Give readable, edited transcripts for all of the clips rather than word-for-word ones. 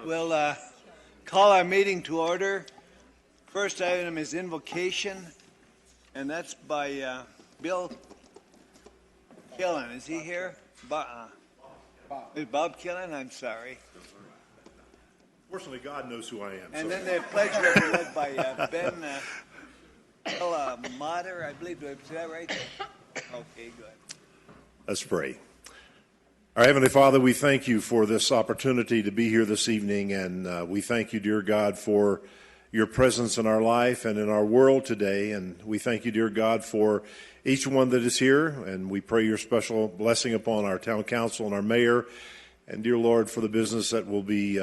We'll call our meeting to order. First item is invocation, and that's by Bill Killen. Is he here? Is Bob Killen? I'm sorry. Fortunately, God knows who I am. And then the pledge will be led by Ben Motter, I believe. Is that right? Okay, good. Let's pray. Our Heavenly Father, we thank you for this opportunity to be here this evening, and we thank you, dear God, for your presence in our life and in our world today. And we thank you, dear God, for each one that is here, and we pray your special blessing upon our town council and our mayor. And dear Lord, for the business that will be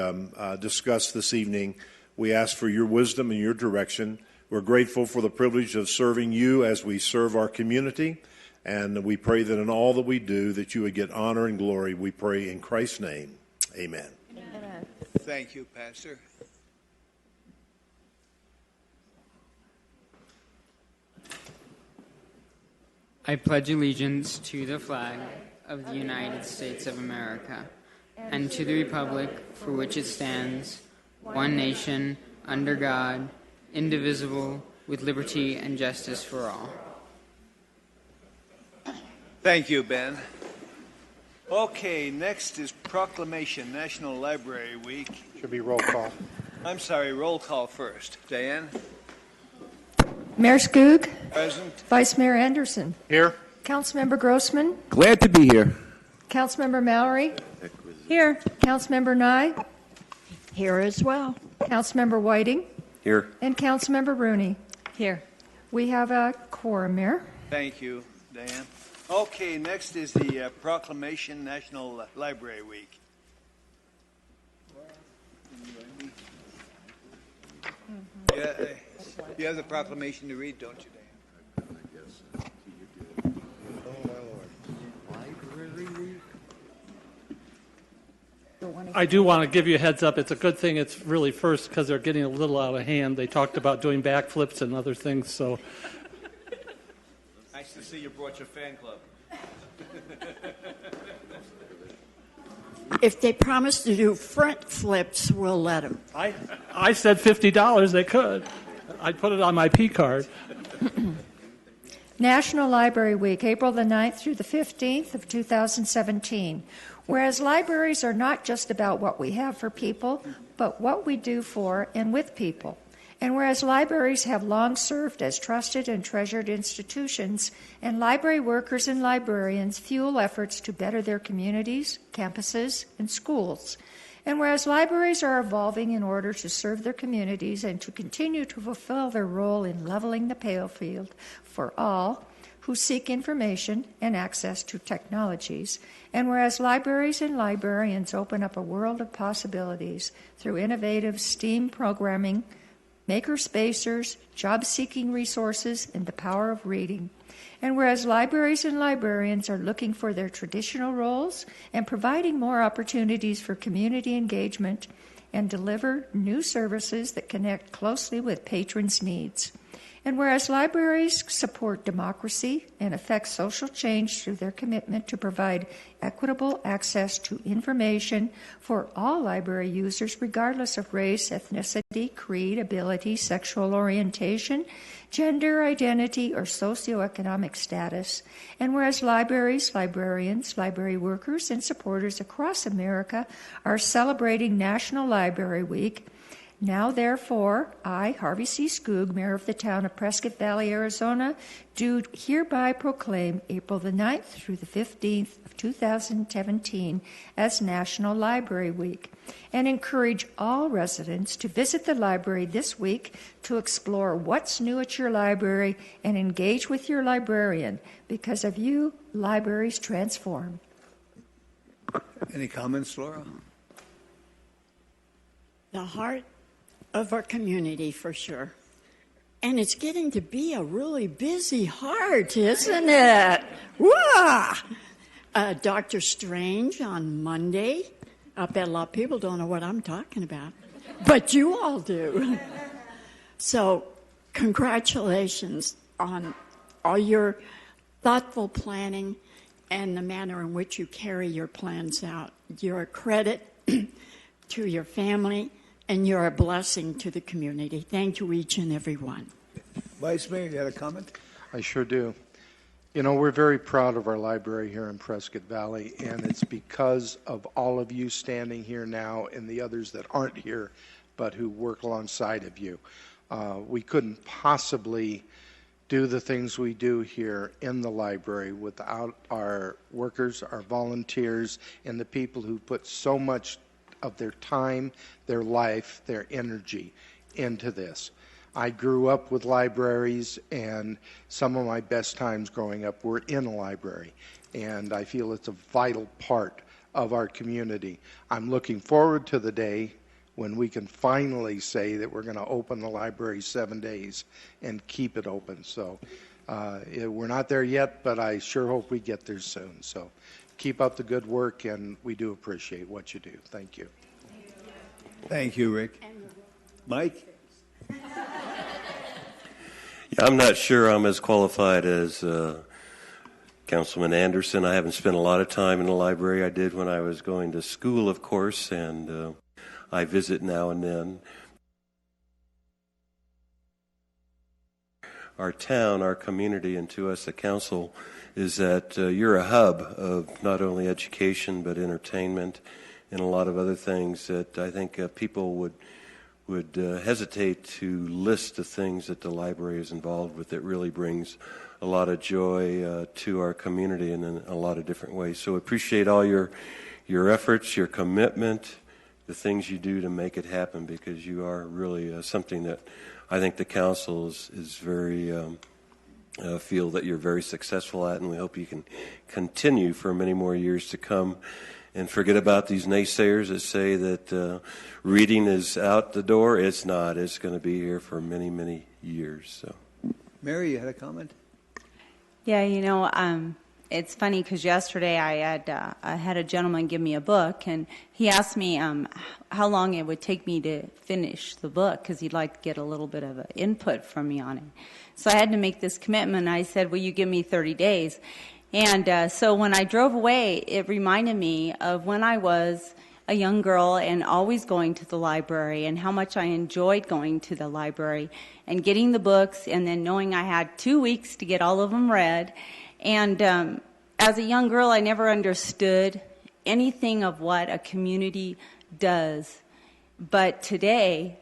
discussed this evening, we ask for your wisdom and your direction. We're grateful for the privilege of serving you as we serve our community. And we pray that in all that we do, that you would get honor and glory. We pray in Christ's name. Amen. Amen. Thank you, Pastor. I pledge allegiance to the flag of the United States of America and to the republic for which it stands, one nation, under God, indivisible, with liberty and justice for all. Thank you, Ben. Okay, next is Proclamation, National Library Week. Should be roll call. I'm sorry, roll call first. Diane? Mayor Skoog. Present. Vice Mayor Anderson. Here. Councilmember Grossman. Glad to be here. Councilmember Mallory. Here. Councilmember Nye. Here as well. Councilmember Whiting. Here. And Councilmember Rooney. Here. We have a quorum, Mayor. Thank you, Diane. Okay, next is the Proclamation, National Library Week. Yeah, you have the proclamation to read, don't you, Diane? I do want to give you a heads up. It's a good thing it's really first because they're getting a little out of hand. They talked about doing backflips and other things, so. Nice to see you brought your fan club. If they promise to do front flips, we'll let them. I said $50 they could. I'd put it on my P card. National Library Week, April the 9th through the 15th of 2017. Whereas libraries are not just about what we have for people, but what we do for and with people. And whereas libraries have long served as trusted and treasured institutions, and library workers and librarians fuel efforts to better their communities, campuses, and schools. And whereas libraries are evolving in order to serve their communities and to continue to fulfill their role in leveling the playing field for all who seek information and access to technologies, and whereas libraries and librarians open up a world of possibilities through innovative STEAM programming, maker-spacers, job-seeking resources, and the power of reading. And whereas libraries and librarians are looking for their traditional roles and providing more opportunities for community engagement and deliver new services that connect closely with patrons' needs. And whereas libraries support democracy and affect social change through their commitment to provide equitable access to information for all library users, regardless of race, ethnicity, creed, ability, sexual orientation, gender identity, or socioeconomic status. And whereas libraries, librarians, library workers, and supporters across America are celebrating National Library Week, now, therefore, I, Harvey C. Skoog, Mayor of the town of Prescott Valley, Arizona, do hereby proclaim April the 9th through the 15th of 2017 as National Library Week and encourage all residents to visit the library this week to explore what's new at your library and engage with your librarian. Because of you, libraries transform. Any comments, Laura? The heart of our community, for sure. And it's getting to be a really busy heart, isn't it? Wah! Dr. Strange on Monday. I bet a lot of people don't know what I'm talking about, but you all do. So congratulations on all your thoughtful planning and the manner in which you carry your plans out. You're a credit to your family, and you're a blessing to the community. Thank you, each and every one. Vice Mayor, you had a comment? I sure do. You know, we're very proud of our library here in Prescott Valley, and it's because of all of you standing here now and the others that aren't here, but who work alongside of you. We couldn't possibly do the things we do here in the library without our workers, our volunteers, and the people who put so much of their time, their life, their energy into this. I grew up with libraries, and some of my best times growing up were in a library, and I feel it's a vital part of our community. I'm looking forward to the day when we can finally say that we're going to open the library 7 days and keep it open. So we're not there yet, but I sure hope we get there soon. So keep up the good work, and we do appreciate what you do. Thank you. Thank you, Rick. Mike? Yeah, I'm not sure I'm as qualified as Councilman Anderson. I haven't spent a lot of time in the library. I did when I was going to school, of course, and I visit now and then. Our town, our community, and to us, the council, is that you're a hub of not only education but entertainment and a lot of other things that I think people would hesitate to list the things that the library is involved with that really brings a lot of joy to our community in a lot of different ways. So appreciate all your efforts, your commitment, the things you do to make it happen, because you are really something that I think the council is very feel that you're very successful at, and we hope you can continue for many more years to come. And forget about these naysayers that say that reading is out the door. It's not. It's going to be here for many, many years. So, Mary, you had a comment? Yeah, you know, it's funny because yesterday I had a gentleman give me a book, and he asked me how long it would take me to finish the book because he'd like to get a little bit of input from me on it. So I had to make this commitment. I said, will you give me 30 days? And so when I drove away, it reminded me of when I was a young girl and always going to the library, and how much I enjoyed going to the library and getting the books, and then knowing I had 2 weeks to get all of them read. And as a young girl, I never understood anything of what a community does. But today,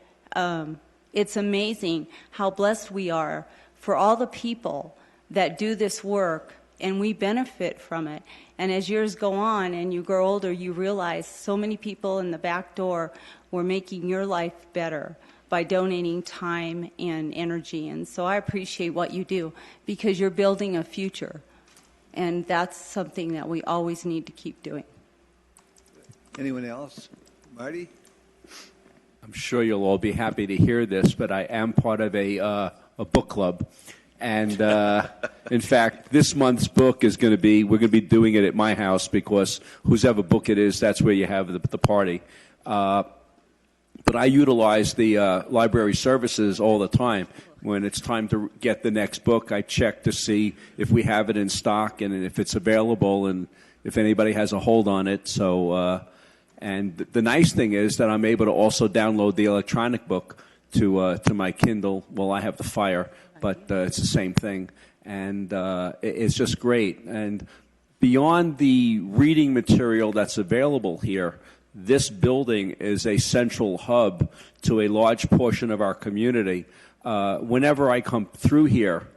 it's amazing how blessed we are for all the people that do this work, and we benefit from it. And as years go on and you grow older, you realize so many people in the back door were making your life better by donating time and energy. And so I appreciate what you do, because you're building a future. And that's something that we always need to keep doing. Anyone else? Marty? I'm sure you'll all be happy to hear this, but I am part of a book club. And in fact, this month's book is going to be, we're going to be doing it at my house, because whoever book it is, that's where you have the party. But I utilize the library services all the time. When it's time to get the next book, I check to see if we have it in stock and if it's available and if anybody has a hold on it. So, and the nice thing is that I'm able to also download the electronic book to my Kindle. Well, I have the Fire, but it's the same thing. And it's just great. And beyond the reading material that's available here, this building is a central hub to a large portion of our community. Whenever I come through here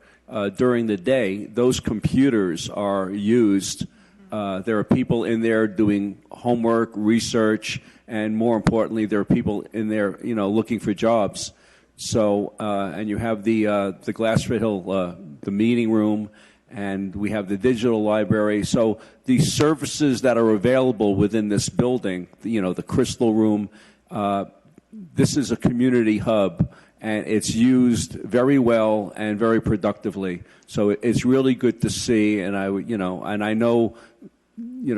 during the day, those computers are used. There are people in there doing homework, research, and more importantly, there are people in there, looking for jobs. So, and you have the Glassford Hill, the meeting room, and we have the digital library. So the services that are available within this building, the Crystal Room, this is a community hub, and it's used very well and very productively. So it's really good to see, and I know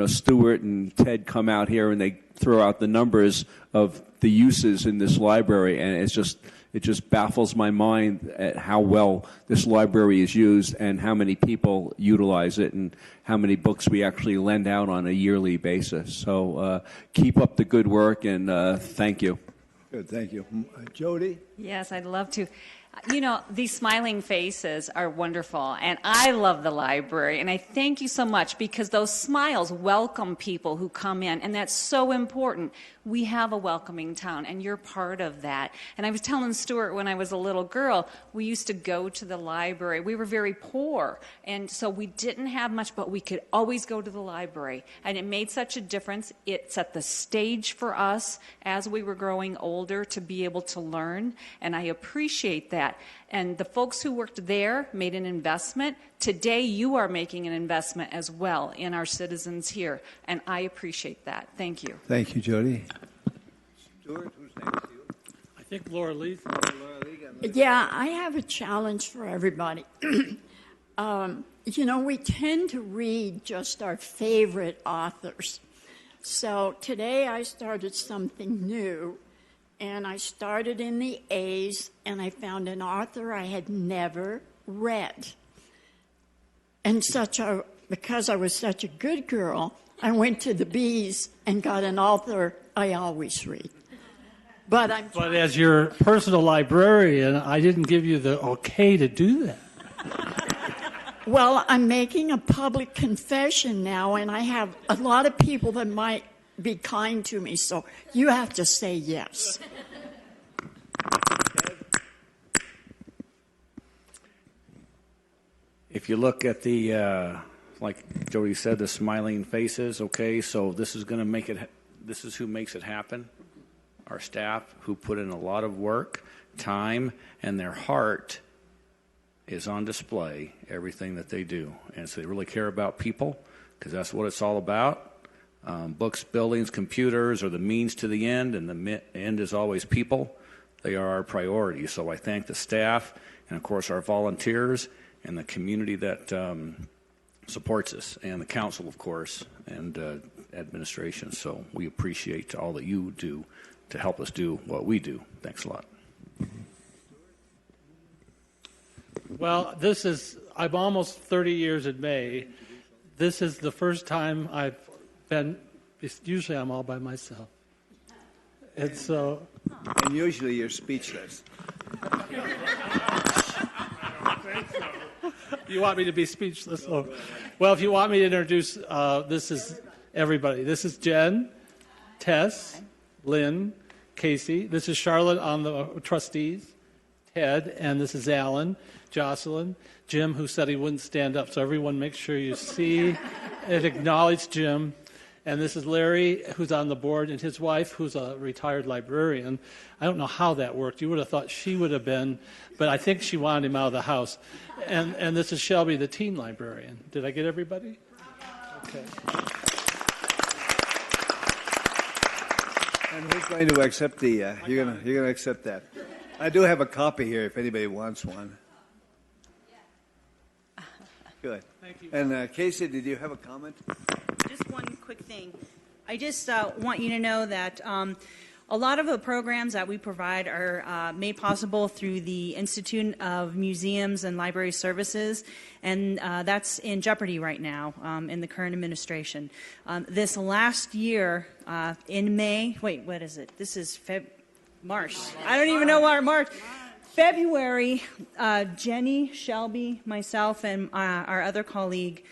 Stuart and Ted come out here and they throw out the numbers of the uses in this library, and it just baffles my mind at how well this library is used and how many people utilize it and how many books we actually lend out on a yearly basis. So keep up the good work, and thank you. Good, thank you. Jody? Yes, I'd love to. These smiling faces are wonderful, and I love the library, and I thank you so much because those smiles welcome people who come in, and that's so important. We have a welcoming town, and you're part of that. And I was telling Stuart when I was a little girl, we used to go to the library. We were very poor, and so we didn't have much, but we could always go to the library, and it made such a difference. It set the stage for us as we were growing older to be able to learn, and I appreciate that. And the folks who worked there made an investment. Today, you are making an investment as well in our citizens here, and I appreciate that. Thank you. Thank you, Jody. Stuart, who's next to you? I think Laura Lee. Yeah, I have a challenge for everybody. We tend to read just our favorite authors. So today I started something new, and I started in the A's, and I found an author I had never read. And because I was such a good girl, I went to the B's and got an author I always read. But as your personal librarian, I didn't give you the okay to do that. Well, I'm making a public confession now, and I have a lot of people that might be kind to me, so you have to say yes. If you look at the, like Jody said, the smiling faces, okay, so this is going to make it, this is who makes it happen. Our staff who put in a lot of work, time, and their heart is on display, everything that they do. And so they really care about people, because that's what it's all about. Books, buildings, computers are the means to the end, and the end is always people. They are our priority. So I thank the staff and, of course, our volunteers and the community that supports us, and the council, of course, and administration. So we appreciate all that you do to help us do what we do. Thanks a lot. Well, I'm almost 30 years in May. This is the first time I've been, usually I'm all by myself. And so. And usually you're speechless. You want me to be speechless? Oh. Well, if you want me to introduce, this is everybody. This is Jen, Tess, Lynn, Casey. This is Charlotte on the trustees, Ted, and this is Alan, Jocelyn, Jim, who said he wouldn't stand up. So everyone make sure you see and acknowledge Jim. And this is Larry, who's on the board, and his wife, who's a retired librarian. I don't know how that worked. You would have thought she would have been, but I think she wanted him out of the house. And this is Shelby, the teen librarian. Did I get everybody? Okay. And who's going to accept the? You're gonna accept that. I do have a copy here if anybody wants one. Good. Thank you. And Casey, did you have a comment? Just one quick thing. I just want you to know that a lot of the programs that we provide are made possible through the Institute of Museums and Library Services, and that's in jeopardy right now in the current administration. This last year, in May, wait, what is it? This is March. I don't even know what March. February, Jenny, Shelby, myself, and our other colleague,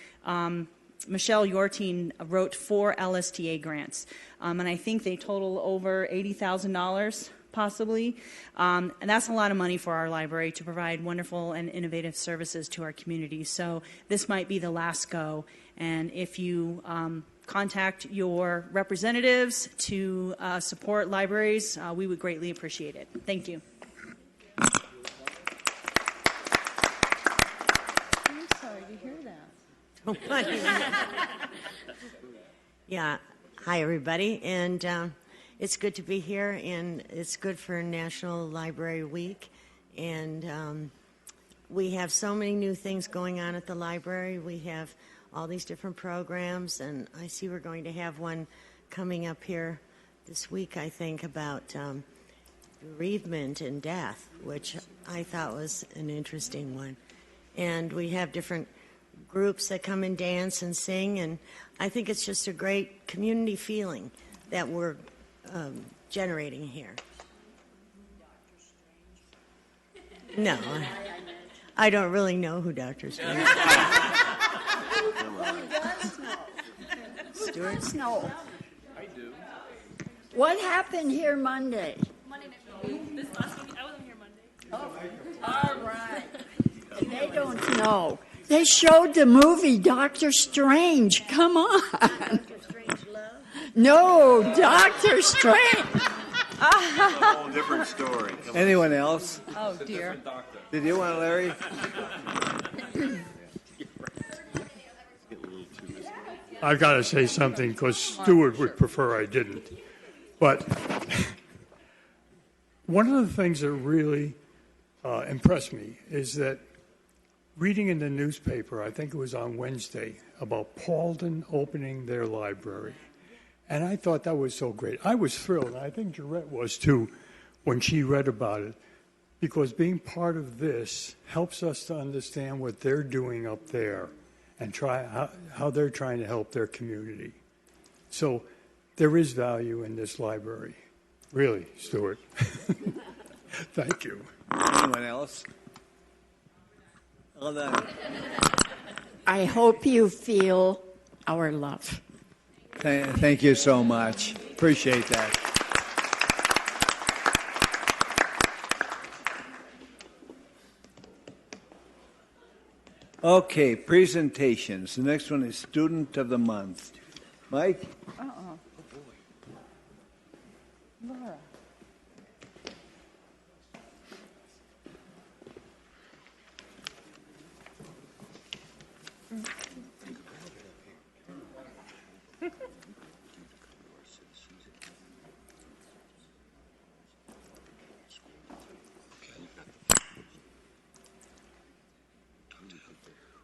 Michelle Yortine, wrote 4 LSTA grants, and I think they total over $80,000 possibly, and that's a lot of money for our library to provide wonderful and innovative services to our community. So this might be the last go, and if you contact your representatives to support libraries, we would greatly appreciate it. Thank you. I'm sorry to hear that. Yeah. Hi, everybody. And it's good to be here, and it's good for National Library Week. And we have so many new things going on at the library. We have all these different programs, and I see we're going to have one coming up here this week, I think, about bereavement and death, which I thought was an interesting one. And we have different groups that come and dance and sing, and I think it's just a great community feeling that we're generating here. No, I don't really know who Dr. Strange is. Stuart Snow. I do. What happened here Monday? This last week, I wasn't here Monday. All right. They don't know. They showed the movie Doctor Strange. Come on. Dr. Strangelove? No, Doctor Strange. A whole different story. Anyone else? Oh, dear. Did you want Larry? I've got to say something because Stuart would prefer I didn't. But one of the things that really impressed me is that reading in the newspaper, I think it was on Wednesday, about Paulden opening their library. And I thought that was so great. I was thrilled, and I think Jarette was too, when she read about it, because being part of this helps us to understand what they're doing up there and how they're trying to help their community. So there is value in this library. Really, Stuart. Thank you. Anyone else? Hold on. I hope you feel our love. Thank you so much. Appreciate that. Okay, presentations. The next one is Student of the Month. Mike? Uh-oh. Laura.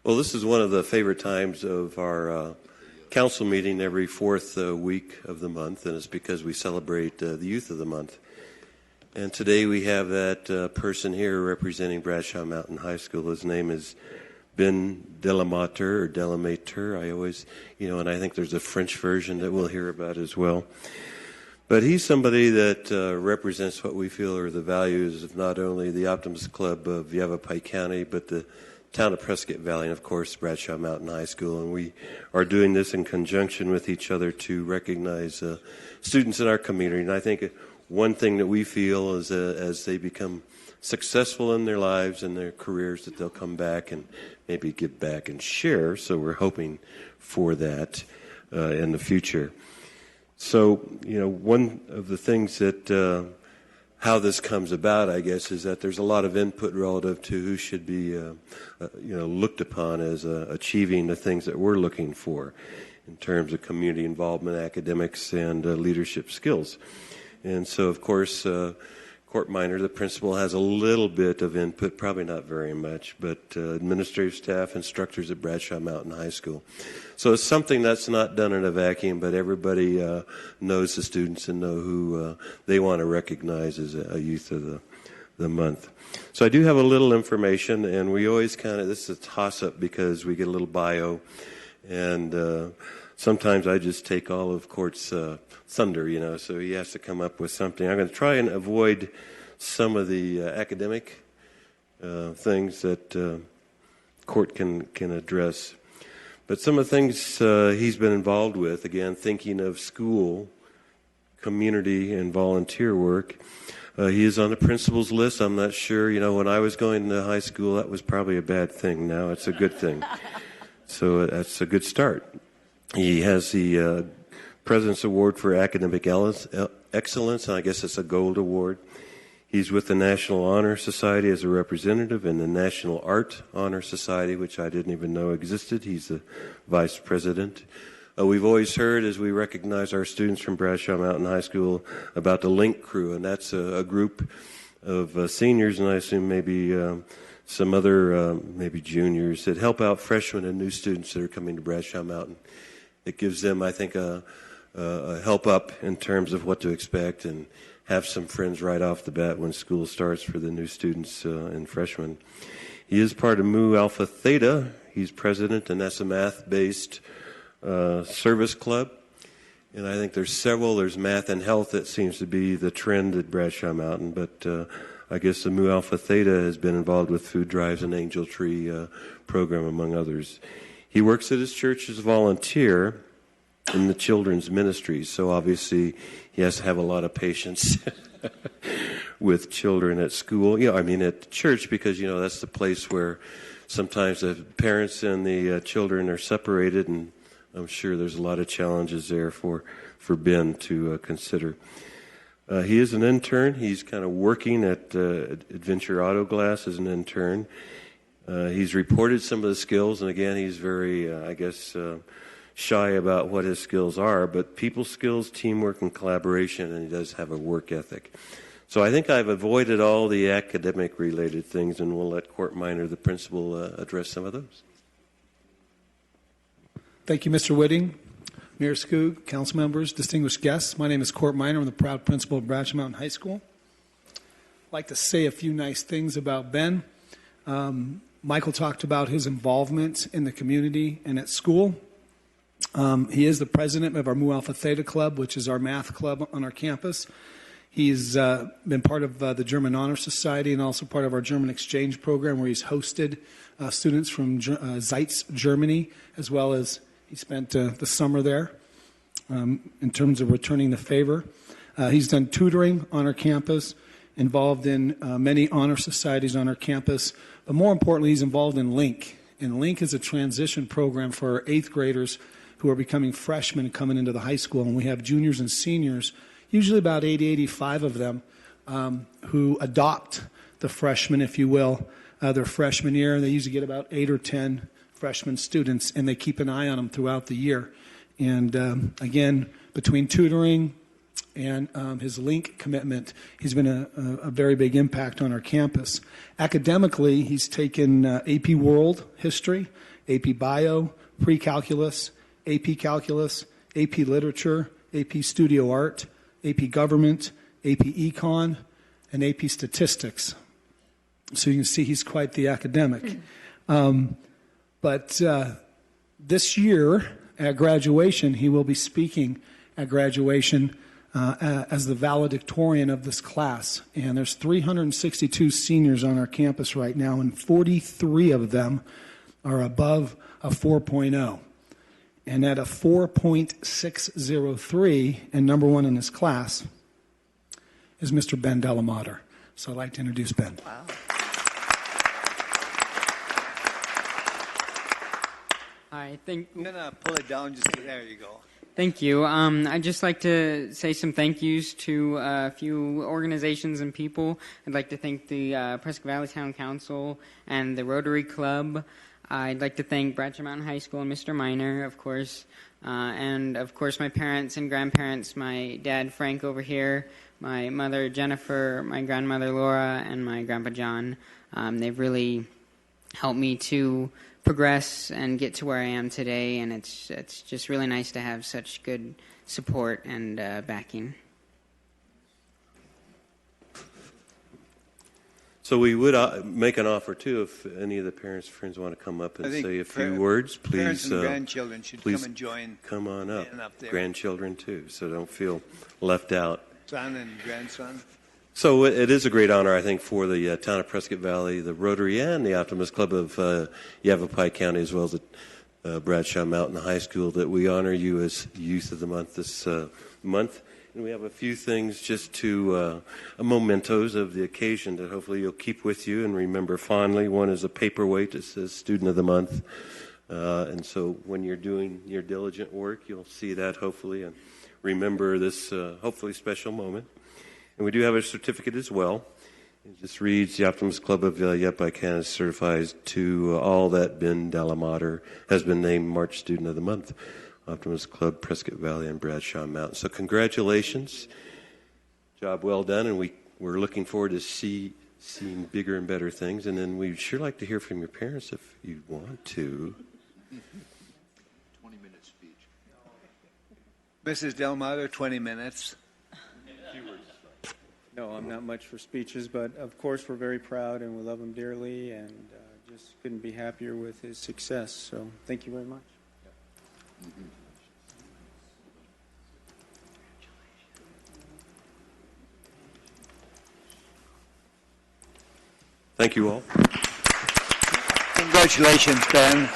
Well, this is one of the favorite times of our council meeting every fourth week of the month, and it's because we celebrate the Youth of the Month. And today we have that person here representing Bradshaw Mountain High School. His name is Ben Delamater or Delamater. I always, and I think there's a French version that we'll hear about as well. But he's somebody that represents what we feel are the values of not only the Optimist Club of Yavapai County, but the town of Prescott Valley, and of course Bradshaw Mountain High School. And we are doing this in conjunction with each other to recognize students in our community. And I think one thing that we feel is as they become successful in their lives and their careers, that they'll come back and maybe give back and share. So we're hoping for that in the future. So, one of the things that how this comes about, I guess, is that there's a lot of input relative to who should be, looked upon as achieving the things that we're looking for in terms of community involvement, academics, and leadership skills. And so, of course, Court Minor, the principal, has a little bit of input, probably not very much, but administrative staff, instructors at Bradshaw Mountain High School. So it's something that's not done in a vacuum, but everybody knows the students and know who they want to recognize as a Youth of the Month. So I do have a little information, and we always this is a toss-up because we get a little bio, and sometimes I just take all of Court's thunder, so he has to come up with something. I'm going to try and avoid some of the academic things that Court can address. But some of the things he's been involved with, again, thinking of school, community, and volunteer work. He is on the principal's list. I'm not sure, when I was going to high school, that was probably a bad thing. Now it's a good thing. So that's a good start. He has the President's Award for Academic Excellence, and I guess it's a gold award. He's with the National Honor Society as a representative and the National Art Honor Society, which I didn't even know existed. He's the vice president. We've always heard, as we recognize our students from Bradshaw Mountain High School, about the Link Crew, and that's a group of seniors, and I assume maybe some other maybe juniors that help out freshmen and new students that are coming to Bradshaw Mountain. It gives them, I think, a help up in terms of what to expect and have some friends right off the bat when school starts for the new students and freshmen. He is part of Mu Alpha Theta. He's president, and that's a math-based service club. And I think there's several. There's math and health that seems to be the trend at Bradshaw Mountain. But I guess the Mu Alpha Theta has been involved with food drives and Angel Tree program, among others. He works at his church as a volunteer in the children's ministry. So obviously he has to have a lot of patience with children at school. At church, because, that's the place where sometimes the parents and the children are separated, and I'm sure there's a lot of challenges there for Ben to consider. He is an intern. He's kind of working at Adventure Auto Glass as an intern. He's reported some of the skills, and again, he's very, shy about what his skills are, but people skills, teamwork, and collaboration, and he does have a work ethic. So I think I've avoided all the academic-related things, and we'll let Court Minor, the principal, address some of those. Thank you, Mr. Whitting, Mayor Skoog, council members, distinguished guests. My name is Court Minor. I'm the proud principal of Bradshaw Mountain High School. I'd like to say a few nice things about Ben. Michael talked about his involvement in the community and at school. He is the president of our Mu Alpha Theta Club, which is our math club on our campus. He's been part of the German Honor Society and also part of our German exchange program, where he's hosted students from Zeitz, Germany, as well as he spent the summer there in terms of returning the favor. He's done tutoring on our campus, involved in many honor societies on our campus, but more importantly, he's involved in LINK. And LINK is a transition program for our 8th graders who are becoming freshmen coming into the high school. And we have juniors and seniors, usually about 80, 85 of them, who adopt the freshmen, if you will, their freshman year. And they usually get about 8 or 10 freshman students, and they keep an eye on them throughout the year. And again, between tutoring and his LINK commitment, he's been a very big impact on our campus. Academically, he's taken AP World History, AP Bio, Pre-Calculus, AP Calculus, AP Literature, AP Studio Art, AP Government, AP Econ, and AP Statistics. So you can see he's quite the academic. But this year at graduation, he will be speaking at graduation as the valedictorian of this class. And there's 362 seniors on our campus right now, and 43 of them are above a 4.0. And at a 4.603, and number one in his class, is Mr. Ben Delamater. So I'd like to introduce Ben. Wow. Hi, I'm going to pull it down just there you go. Thank you. I'd just like to say some thank yous to a few organizations and people. I'd like to thank the Prescott Valley Town Council and the Rotary Club. I'd like to thank Bradshaw Mountain High School and Mr. Minor, of course, and of course my parents and grandparents, my dad Frank over here, my mother Jennifer, my grandmother Laura, and my grandpa John. They've really helped me to progress and get to where I am today, and it's just really nice to have such good support and backing. So we would make an offer, too, if any of the parents' friends want to come up and say a few words. Please, parents and grandchildren should please come and join. Come on up. Up there. Grandchildren, too, so don't feel left out. Son and grandson. So it is a great honor, I think, for the town of Prescott Valley, the Rotary, and the Optimist Club of Yavapai County, as well as the Bradshaw Mountain High School, that we honor you as Youth of the Month this month. And we have a few things just to mementos of the occasion that hopefully you'll keep with you and remember fondly. One is a paperweight that says Student of the Month. And so when you're doing your diligent work, you'll see that hopefully and remember this hopefully special moment. And we do have a certificate as well. It just reads, the Optimist Club of Yavapai County certifies to all that Ben Delamater has been named March Student of the Month. Optimist Club, Prescott Valley, and Bradshaw Mountain. So congratulations. Job well done, and we're looking forward to see seen bigger and better things. And then we'd sure like to hear from your parents if you want to. 20-minute speech. Mrs. Delmater, 20 minutes. No, I'm not much for speeches, but of course we're very proud and we love him dearly, and just couldn't be happier with his success. So thank you very much. Thank you all. Congratulations, Ben.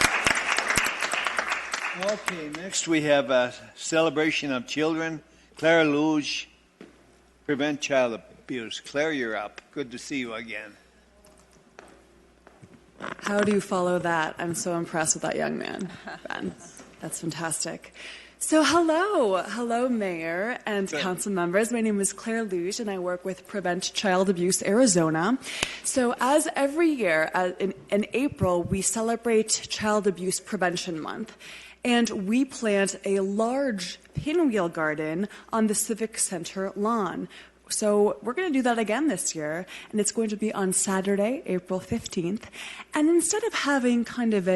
Okay, next we have a celebration of children. Claire Luge, Prevent Child Abuse. Claire, you're up. Good to see you again. How do you follow that? I'm so impressed with that young man, Ben. That's fantastic. So hello, Mayor and council members. My name is Claire Luge, and I work with Prevent Child Abuse Arizona. So as every year, in April, we celebrate Child Abuse Prevention Month. And we plant a large pinwheel garden on the Civic Center lawn. So we're going to do that again this year, and it's going to be on Saturday, April 15th. And instead of having kind of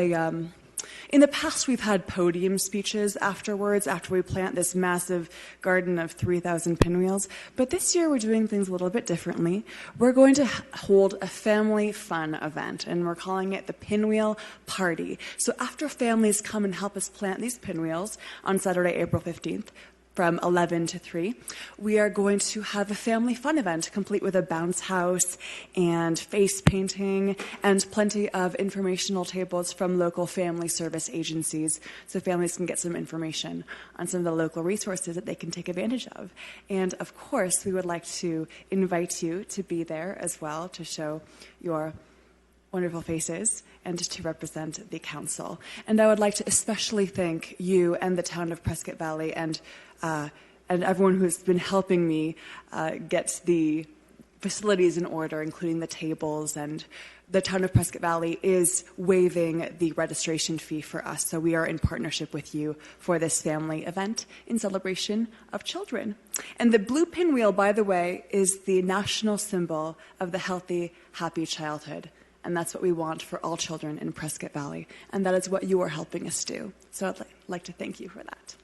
in the past, we've had podium speeches afterwards, after we plant this massive garden of 3,000 pinwheels. But this year, we're doing things a little bit differently. We're going to hold a family fun event, and we're calling it the Pinwheel Party. So after families come and help us plant these pinwheels on Saturday, April 15th, from 11 to 3, we are going to have a family fun event complete with a bounce house and face painting and plenty of informational tables from local family service agencies so families can get some information on some of the local resources that they can take advantage of. And of course, we would like to invite you to be there as well to show your wonderful faces and to represent the council. And I would like to especially thank you and the town of Prescott Valley and everyone who's been helping me get the facilities in order, including the tables. And the town of Prescott Valley is waiving the registration fee for us. So we are in partnership with you for this family event in celebration of children. And the blue pinwheel, by the way, is the national symbol of the healthy, happy childhood. And that's what we want for all children in Prescott Valley. And that is what you are helping us do. So I'd like to thank you for that.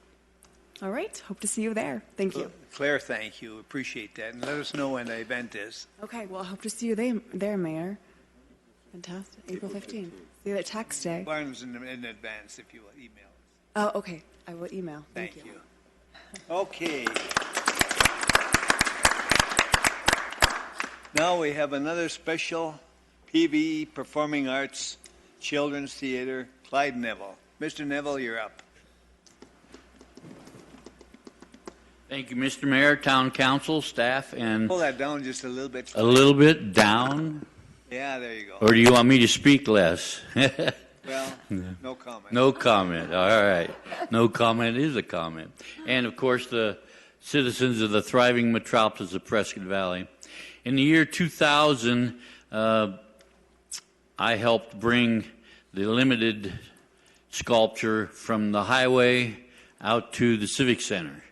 All right. Hope to see you there. Thank you. Claire, thank you. Appreciate that. And let us know when the event is. Okay. Well, I hope to see you there, Mayor. Fantastic. April 15th. See you at Tax Day. Learns in advance if you will email Oh, us. okay. I will email. Thank you. Okay. Now we have another special PVE Performing Arts Children's Theater, Clyde Neville. Mr. Neville, you're up. Thank you, Mr. Mayor, Town Council, staff, and Pull that down just a little bit. a little bit down. Yeah, there you go. Or do you want me to speak less? Well, no comment. No comment. All right. No comment is a comment. And, of course, the citizens of the thriving metropolis of Prescott Valley. In the year 2000, I helped bring the limited sculpture from the highway out to the Civic Center.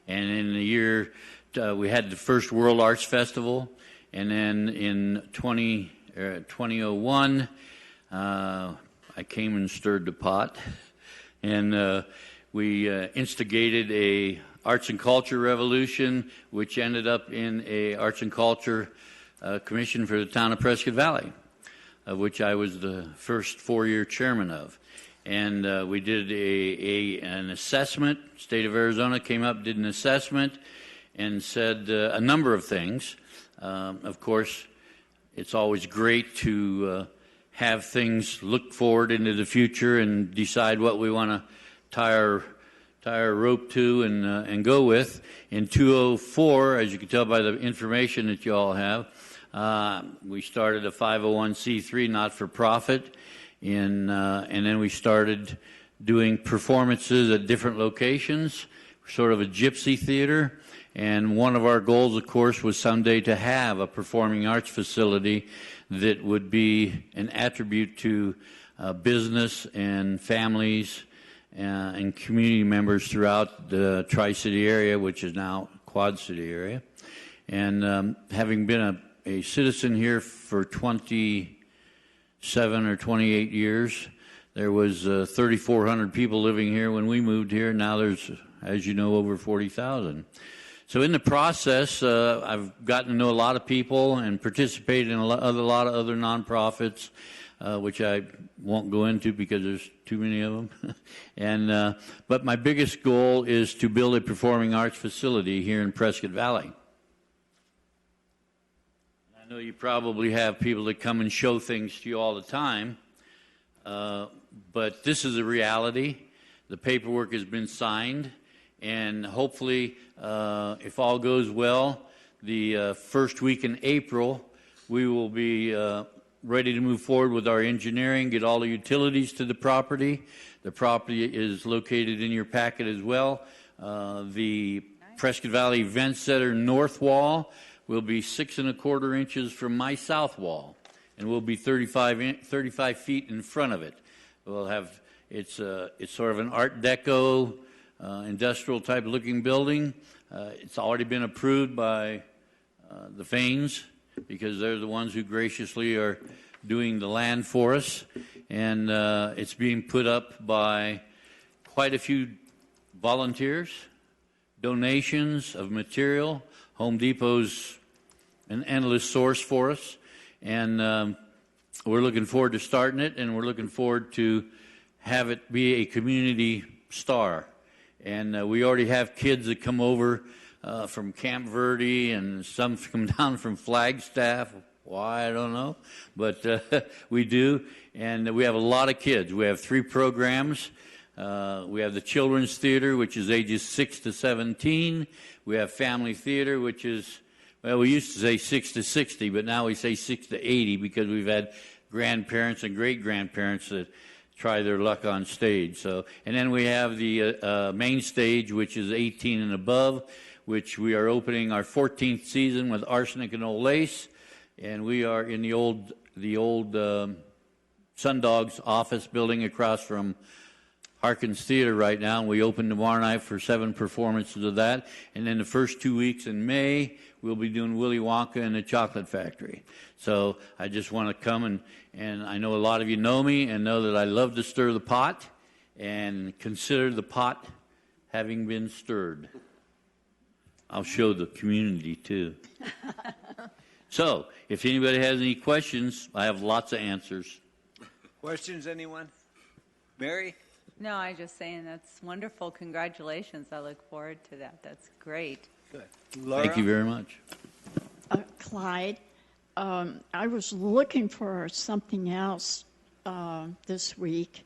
And in the year, we had the first World Arts Festival. And then in 2001, I came and stirred the pot. And we instigated a arts and culture revolution, which ended up in a arts and culture commission for the town of Prescott Valley, of which I was the first 4-year chairman of. And we did an assessment. State of Arizona came up, did an assessment, and said a number of things. Of course, it's always great to have things look forward into the future and decide what we want to tie our rope to and go with. In 2004, as you can tell by the information that you all have, we started a 501c3 not-for-profit. And then we started doing performances at different locations, sort of a gypsy theater. And one of our goals, of course, was someday to have a performing arts facility that would be an attribute to business and families and community members throughout the Tri-City area, which is now Quad City area. And having been a citizen here for 27 or 28 years. There was 3,400 people living here when we moved here. Now there's, as you know, over 40,000. So in the process, I've gotten to know a lot of people and participated in a lot of other nonprofits, which I won't go into because there's too many of them. But my biggest goal is to build a performing arts facility here in Prescott Valley. I know you probably have people that come and show things to you all the time, but this is a reality. The paperwork has been signed, and hopefully, if all goes well, the first week in April, we will be ready to move forward with our engineering, get all the utilities to the property. The property is located in your packet as well. The Prescott Valley Event Center north wall will be 6 1/4 inches from my south wall, and we'll be 35 feet in front of it. We'll have, it's sort of an Art Deco, industrial type looking building. It's already been approved by the Fains, because they're the ones who graciously are doing the land for us. And it's being put up by quite a few volunteers, donations of material. Home Depot's an endless source for us. And we're looking forward to starting it, and we're looking forward to have it be a community star. And we already have kids that come over from Camp Verde, and some come down from Flagstaff. Why, I don't know. But we do. And we have a lot of kids. We have 3 programs. We have the Children's Theater, which is ages 6 to 17. We have Family Theater, which is, well, we used to say 6 to 60, but now we say 6 to 80 because we've had grandparents and great-grandparents that try their luck on stage. So, and then we have the main stage, which is 18 and above, which we are opening our 14th season with Arsenic and Old Lace, and we are in the old Sundogs office building across from Harkins Theater right now, and we open tomorrow night for 7 performances of that. And then the first 2 weeks in May, we'll be doing Willy Wonka and the Chocolate Factory. So I just want to come, and I know a lot of you know me and know that I love to stir the pot, and consider the pot having been stirred. I'll show the community too. So if anybody has any questions, I have lots of answers. Questions, anyone? Mary? No, I'm just saying that's wonderful. Congratulations. I look forward to that. That's great. Good. Thank you very much. Clyde, I was looking for something else this week,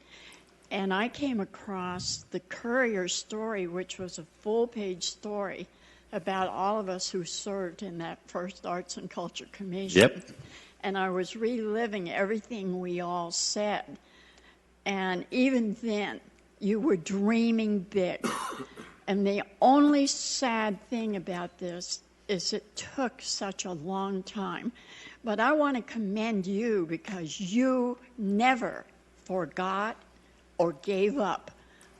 and I came across the Courier story, which was a full-page story about all of us who served in that first Arts and Culture Commission. Yep. And I was reliving everything we all said. And even then, you were dreaming big. And the only sad thing about this is it took such a long time. But I want to commend you because you never forgot or gave up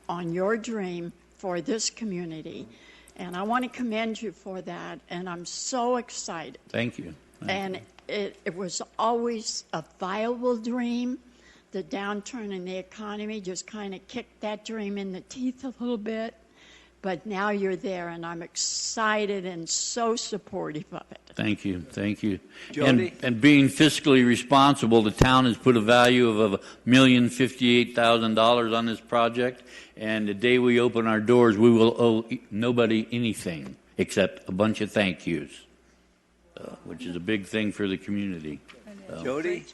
on your dream for this community. And I want to commend you for that. And I'm so excited. Thank you. And it was always a viable dream. The downturn in the economy just kind of kicked that dream in the teeth a little bit. But now you're there, and I'm excited and so supportive of it. Thank you. Thank you. Jody? And being fiscally responsible, the town has put a value of $1,058,000 on this project. And the day we open our doors, we will owe nobody anything except a bunch of thank yous, which is a big thing for the community. Jody?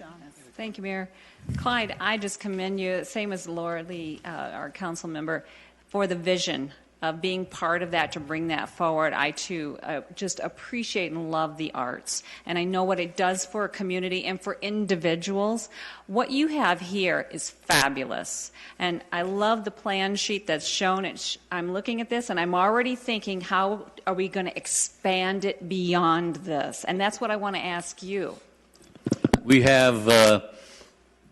Thank you, Mayor. Clyde, I just commend you, same as Laura Lee, our council member, for the vision of being part of that to bring that forward. I, too, just appreciate and love the arts. And I know what it does for a community and for individuals. What you have here is fabulous. And I love the plan sheet that's shown. I'm looking at this, and I'm already thinking, how are we going to expand it beyond this? And that's what I want to ask you. We have,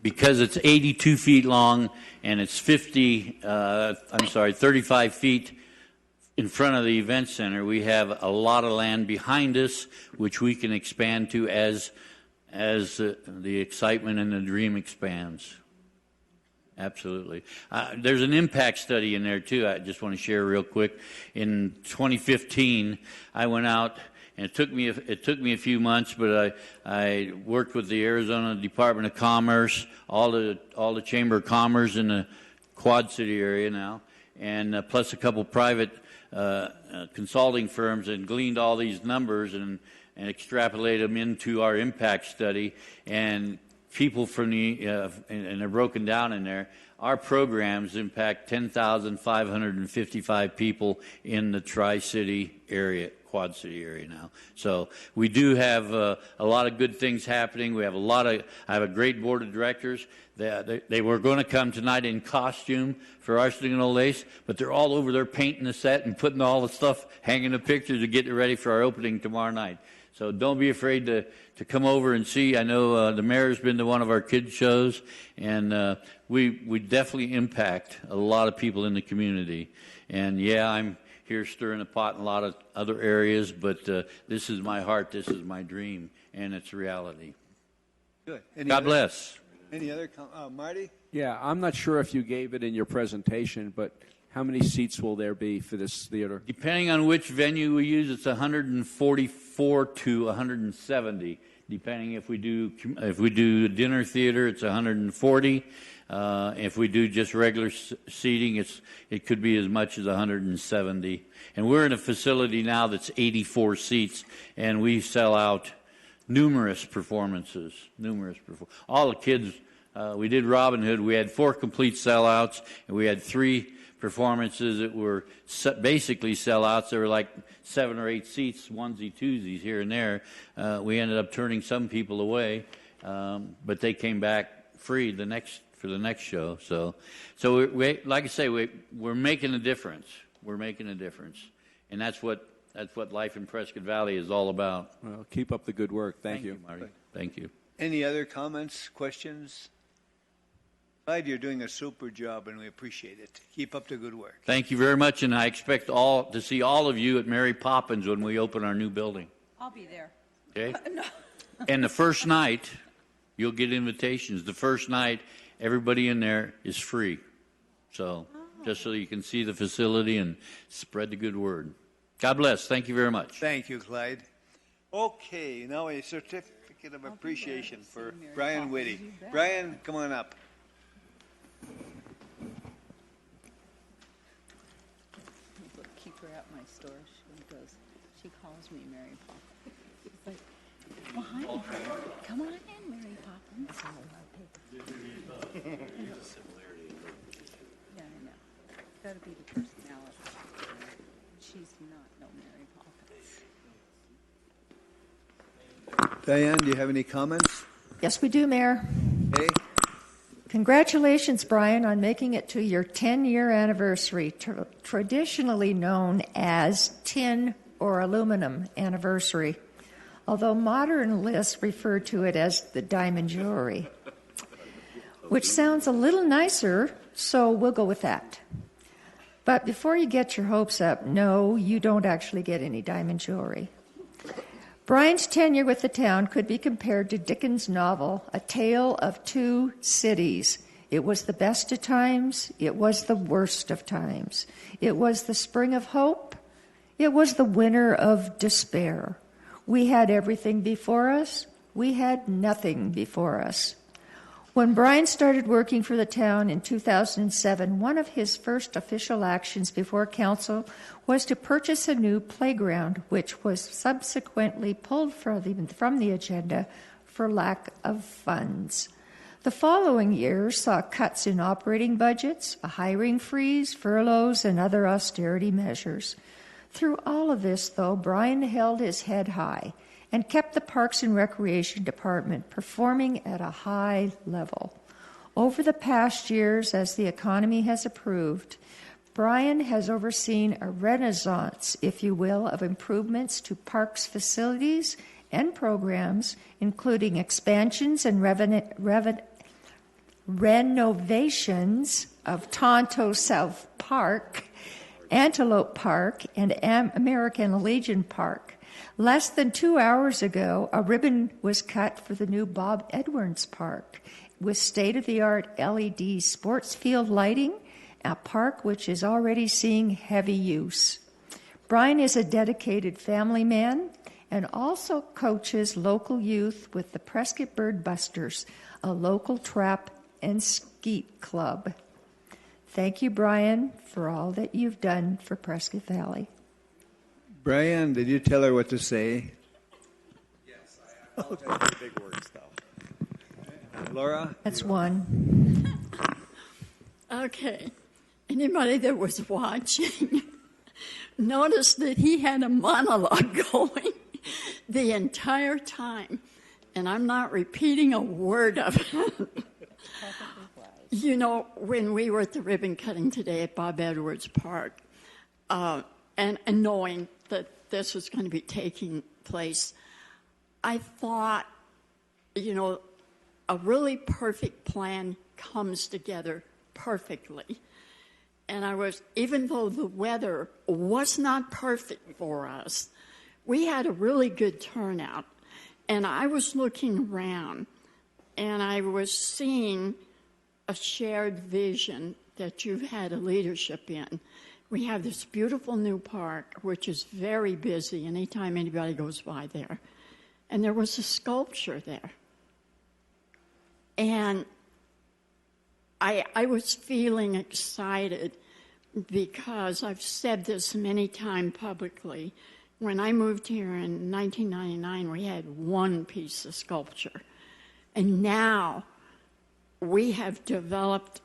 because it's 82 feet long and it's 35 feet in front of the event center. We have a lot of land behind us, which we can expand to as the excitement and the dream expands. Absolutely. There's an impact study in there too. I just want to share real quick. In 2015, I went out, and it took me a few months, but I worked with the Arizona Department of Commerce, all the Chamber of Commerce in the Quad City area now, and plus a couple private consulting firms, and gleaned all these numbers and extrapolated them into our impact study. And people from and they're broken down in there. Our programs impact 10,555 people in the Tri-City area, Quad City area now. So we do have a lot of good things happening. We have I have a great board of directors. They were going to come tonight in costume for Arsenal and Old Lace, but they're all over there painting the set and putting all the stuff, hanging the pictures and getting ready for our opening tomorrow night. So don't be afraid to come over and see. I know the mayor's been to one of our kids' shows, and we definitely impact a lot of people in the community. And yeah, I'm here stirring the pot in a lot of other areas, but this is my heart, this is my dream, and it's reality. Good. God bless. Any other Marty? Yeah, I'm not sure if you gave it in your presentation, but how many seats will there be for this theater? Depending on which venue we use, it's 144 to 170. Depending if we do dinner theater, it's 140. If we do just regular seating, it could be as much as 170. And we're in a facility now that's 84 seats, and we sell out numerous performances. All the kids. We did Robin Hood. We had 4 complete sellouts, and we had 3 performances that were basically sellouts. There were like 7 or 8 seats, onesie twosies here and there. We ended up turning some people away, but they came back free for the next show. So we, like I say, we're making a difference. We're making a difference, and that's what life in Prescott Valley is all about. Well, keep up the good work. Thank you, Marty. Thank you. Any other comments, questions? Clyde, you're doing a super job, and we appreciate it. Keep up the good work. Thank you very much, and I expect to see all of you at Mary Poppins when we open our new building. I'll be there. Okay? No. And the first night, you'll get invitations. The first night, everybody in there is free. So, just so you can see the facility and spread the good word. God bless. Thank you very much. Thank you, Clyde. Okay, now a certificate of appreciation for Brian Whitty. Brian, come on up. Keep her at my store. She calls me Mary Poppins. She's like, well, hi, come on in, Mary Poppins. Yeah, I know. It's got to be the personality. She's not no Mary Poppins. Diane, do you have any comments? Yes, we do, Mayor. Okay. Congratulations, Brian, on making it to your 10-year anniversary, traditionally known as tin or aluminum anniversary, although modern lists refer to it as the diamond jewelry, which sounds a little nicer, so we'll go with that. But before you get your hopes up, no, you don't actually get any diamond jewelry. Brian's tenure with the town could be compared to Dickens' novel, A Tale of Two Cities. It was the best of times. It was the worst of times. It was the spring of hope. It was the winter of despair. We had everything before us. We had nothing before us. When Brian started working for the town in 2007, one of his first official actions before council was to purchase a new playground, which was subsequently pulled from the agenda for lack of funds. The following year saw cuts in operating budgets, a hiring freeze, furloughs, and other austerity measures. Through all of this, though, Brian held his head high and kept the Parks and Recreation Department performing at a high level. Over the past years, as the economy has improved, Brian has overseen a renaissance, if you will, of improvements to parks facilities and programs, including expansions and renovations of Tonto South Park Antelope Park, and American Legion Park. Less than 2 hours ago, a ribbon was cut for the new Bob Edwards Park with state-of-the-art LED sports field lighting, a park which is already seeing heavy use. Brian is a dedicated family man and also coaches local youth with the Prescott Bird Busters, a local trap and skeet club. Thank you, Brian, for all that you've done for Prescott Valley. Brian, did you tell her what to say? Yes, I apologize for big words, though. Laura? That's one. Okay. Anybody that was watching noticed that he had a monologue going the entire time, and I'm not repeating a word of it. You know, when we were at the ribbon cutting today at Bob Edwards Park, and knowing that this was going to be taking place, I thought, you know, a really perfect plan comes together perfectly. And I was, even though the weather was not perfect for us, we had a really good turnout. And I was looking around, and I was seeing a shared vision that you've had a leadership in. We have this beautiful new park, which is very busy anytime anybody goes by there. And there was a sculpture there. And I was feeling excited because I've said this many times publicly. When I moved here in 1999, we had one piece of sculpture. And now we have developed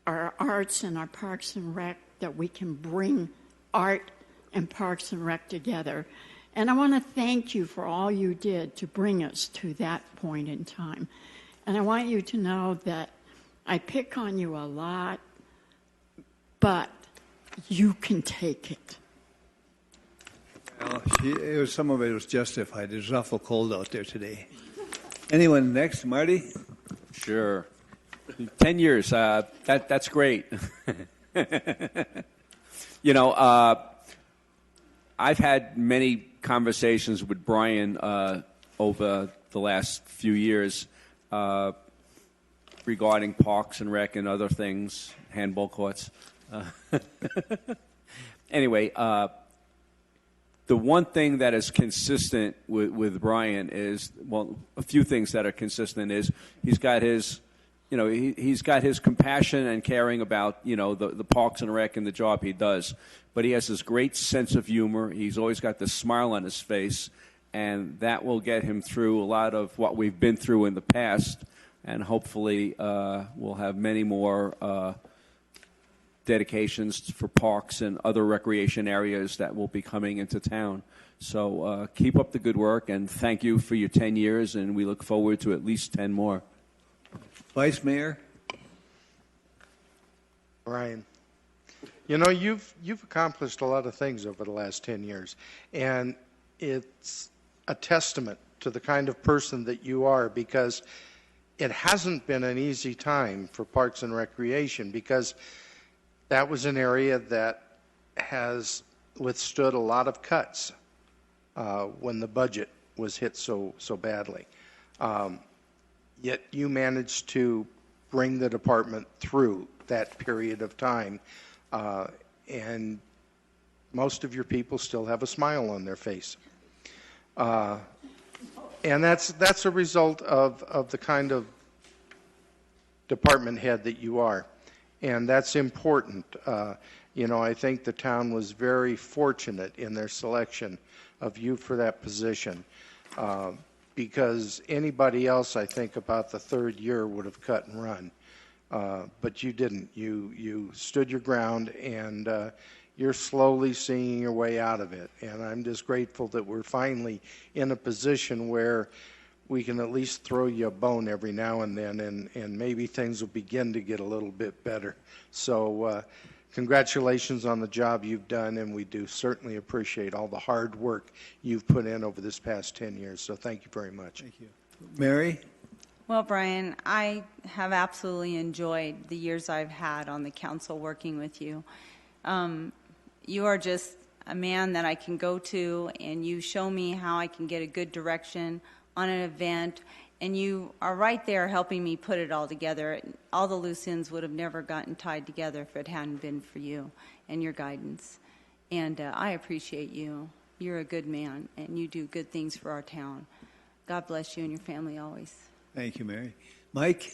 our arts and our Parks and Rec that we can bring art and Parks and Rec together. And I want to thank you for all you did to bring us to that point in time. And I want you to know that I pick on you a lot, but you can take it. Well, some of it was justified. It's awful cold out there today. Anyone next? Marty? Sure. 10 years, that's great. You know, I've had many conversations with Brian over the last few years regarding Parks and Rec and other things, handball courts. Anyway, the one thing that is consistent with Brian is, well, a few things that are consistent is he's got his, you know, he's got his compassion and caring about, you know, the Parks and Rec and the job he does. But he has this great sense of humor. He's always got this smile on his face, and that will get him through a lot of what we've been through in the past. And hopefully we'll have many more dedications for parks and other recreation areas that will be coming into town. So keep up the good work, and thank you for your 10 years, and we look forward to at least 10 more. Vice Mayor? Brian, you know, you've accomplished a lot of things over the last 10 years, and it's a testament to the kind of person that you are, because it hasn't been an easy time for Parks and Recreation, because that was an area that has withstood a lot of cuts when the budget was hit so badly. Yet you managed to bring the department through that period of time, and most of your people still have a smile on their face. And that's a result of the kind of department head that you are. And that's important. You know, I think the town was very fortunate in their selection of you for that position, because anybody else, I think, about the third year would have cut and run. But you didn't. You stood your ground, and you're slowly seeing your way out of it. And I'm just grateful that we're finally in a position where we can at least throw you a bone every now and then, and maybe things will begin to get a little bit better. So congratulations on the job you've done, and we do certainly appreciate all the hard work you've put in over this past 10 years. So thank you very much. Thank you. Mary? Well, Brian, I have absolutely enjoyed the years I've had on the council working with you. you are just a man that I can go to, and you show me how I can get a good direction on an event, and you are right there helping me put it all together. All the loose ends would have never gotten tied together if it hadn't been for you and your guidance. And I appreciate you. You're a good man, and you do good things for our town. God bless you and your family always. Thank you, Mary. Mike?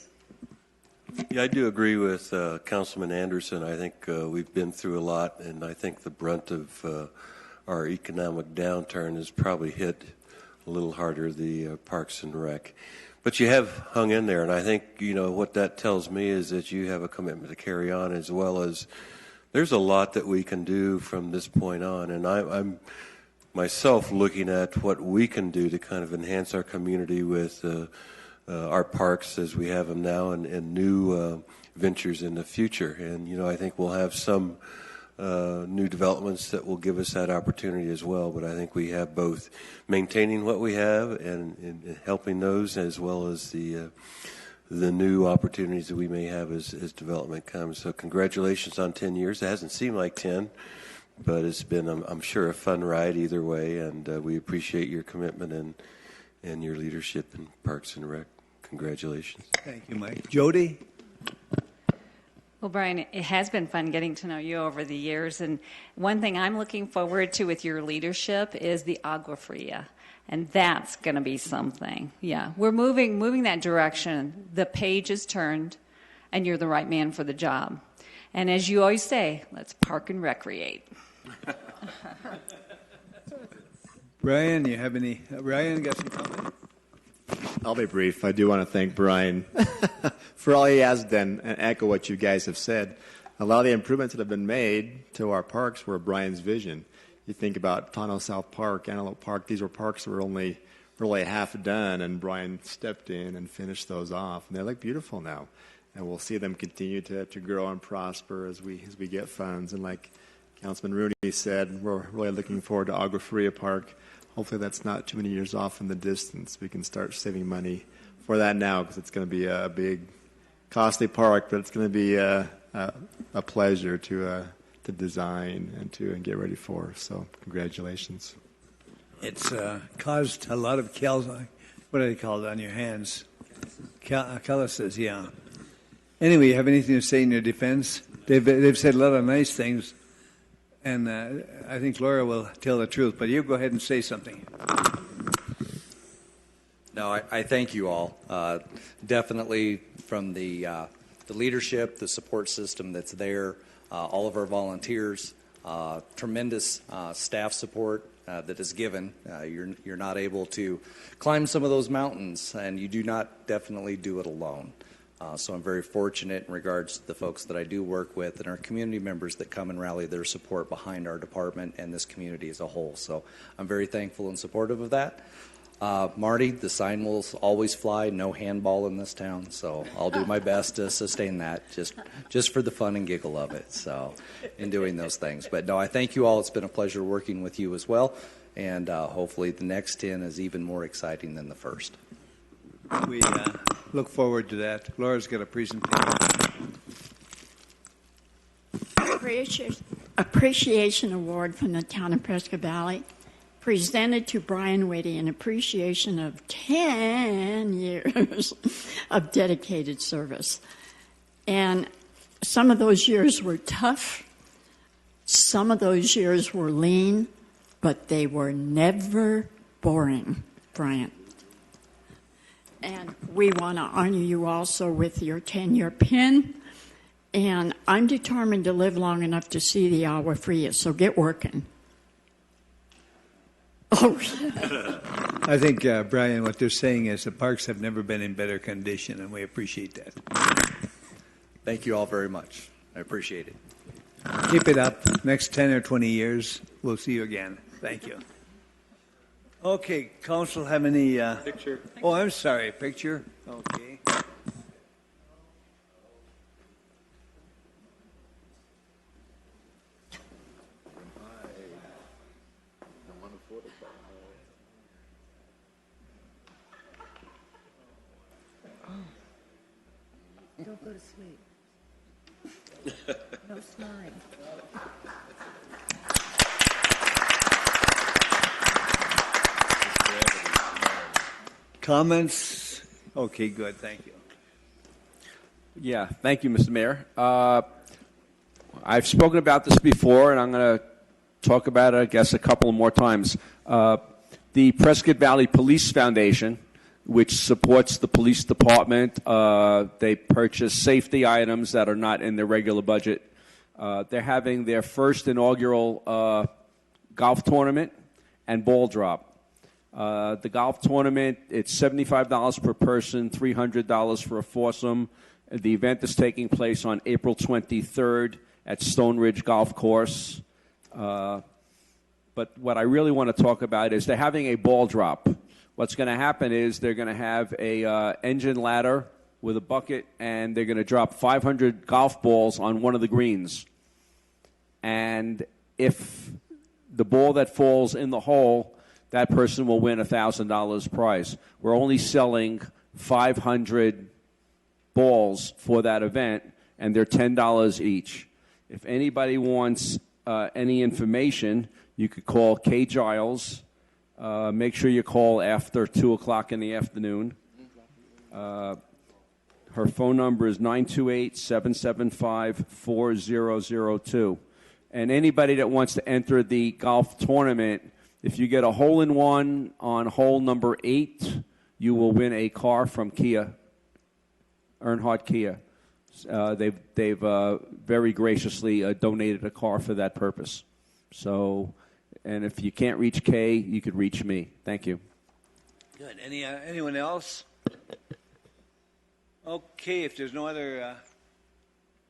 Yeah, I do agree with Councilman Anderson. I think we've been through a lot, and I think the brunt of our economic downturn has probably hit a little harder the Parks and Rec. But you have hung in there, and I think, you know, what that tells me is that you have a commitment to carry on, as well as there's a lot that we can do from this point on. And I'm myself looking at what we can do to kind of enhance our community with our parks as we have them now, and new ventures in the future. And, you know, I think we'll have some new developments that will give us that opportunity as well. But I think we have both maintaining what we have and helping those, as well as the new opportunities that we may have as development comes. So congratulations on 10 years. It hasn't seemed like 10, but it's been, I'm sure, a fun ride either way. And we appreciate your commitment and your leadership in Parks and Rec. Congratulations. Thank you, Mike. Jody? Well, Brian, it has been fun getting to know you over the years. And one thing I'm looking forward to with your leadership is the Agua Fria. And that's going to be something. Yeah, we're moving that direction. The page is turned, and you're the right man for the job. And as you always say, let's park and recreate. Brian, you have any? Brian, got some comments? I'll be brief. I do want to thank Brian for all he has done and echo what you guys have said. A lot of the improvements that have been made to our parks were Brian's vision. You think about Tono South Park, Antelope Park, these were parks that were only really half done, and Brian stepped in and finished those off. And they look beautiful now. And we'll see them continue to grow and prosper as we get funds. And like Councilman Rooney said, we're really looking forward to Agua Fria Park. Hopefully that's not too many years off in the distance. We can start saving money for that now, because it's going to be a big, costly park, but it's going to be a pleasure to design and to get ready for. So congratulations. It's caused a lot of what do they call it on your hands? Calluses, yeah. Anyway, you have anything to say in your defense? They've said a lot of nice things, and I think Laura will tell the truth, but you go ahead and say something. No, I thank you all. Definitely from the leadership, the support system that's there, all of our volunteers, tremendous staff support that is given. You're not able to climb some of those mountains, and you do not definitely do it alone. So I'm very fortunate in regards to the folks that I do work with and our community members that come and rally their support behind our department and this community as a whole. So I'm very thankful and supportive of that. Marty, the sign will always fly, no handball in this town, so I'll do my best to sustain that just for the fun and giggle of it, so in doing those things. But no, I thank you all. It's been a pleasure working with you as well, and hopefully the next 10 is even more exciting than the first. We look forward to that. Laura's got a presentation. Appreciation Award from the town of Prescott Valley, presented to Brian Whitty in appreciation of 10 years of dedicated service. And some of those years were tough. Some of those years were lean, but they were never boring, Brian. And we want to honor you also with your 10-year pin. And I'm determined to live long enough to see the Agua Fria, so get working. Oh. I think, Brian, what they're saying is the parks have never been in better condition, and we appreciate that. Thank you all very much. I appreciate it. Keep it up. Next 10 or 20 years, we'll see you again. Thank you. Okay, council have any... Picture. Oh, I'm sorry, picture? Okay. Don't go to sleep. No snoring. Comments? Okay, good. Thank you. Yeah, thank you, Mr. Mayor. I've spoken about this before, and I'm going to talk about it, I guess, a couple more times. The Prescott Valley Police Foundation, which supports the police department, they purchase safety items that are not in their regular budget. They're having their first inaugural golf tournament and ball drop. The golf tournament, it's $75 per person, $300 for a foursome. The event is taking place on April 23rd at Stone Ridge Golf Course. But what I really want to talk about is they're having a ball drop. What's going to happen is they're going to have a engine ladder with a bucket, and they're going to drop 500 golf balls on one of the greens. And if the ball that falls in the hole, that person will win a $1,000 prize. We're only selling 500 balls for that event, and they're $10 each. If anybody wants any information, you could call Kay Giles. Make sure you call after 2 o'clock in the afternoon. Her phone number is 928-775-4002. And anybody that wants to enter the golf tournament, if you get a hole-in-one on hole number 8, you will win a car from Kia, Earnhardt Kia. They've very graciously donated a car for that purpose. So, and if you can't reach Kay, you could reach me. Thank you. Good. Anyone else? Okay, if there's no other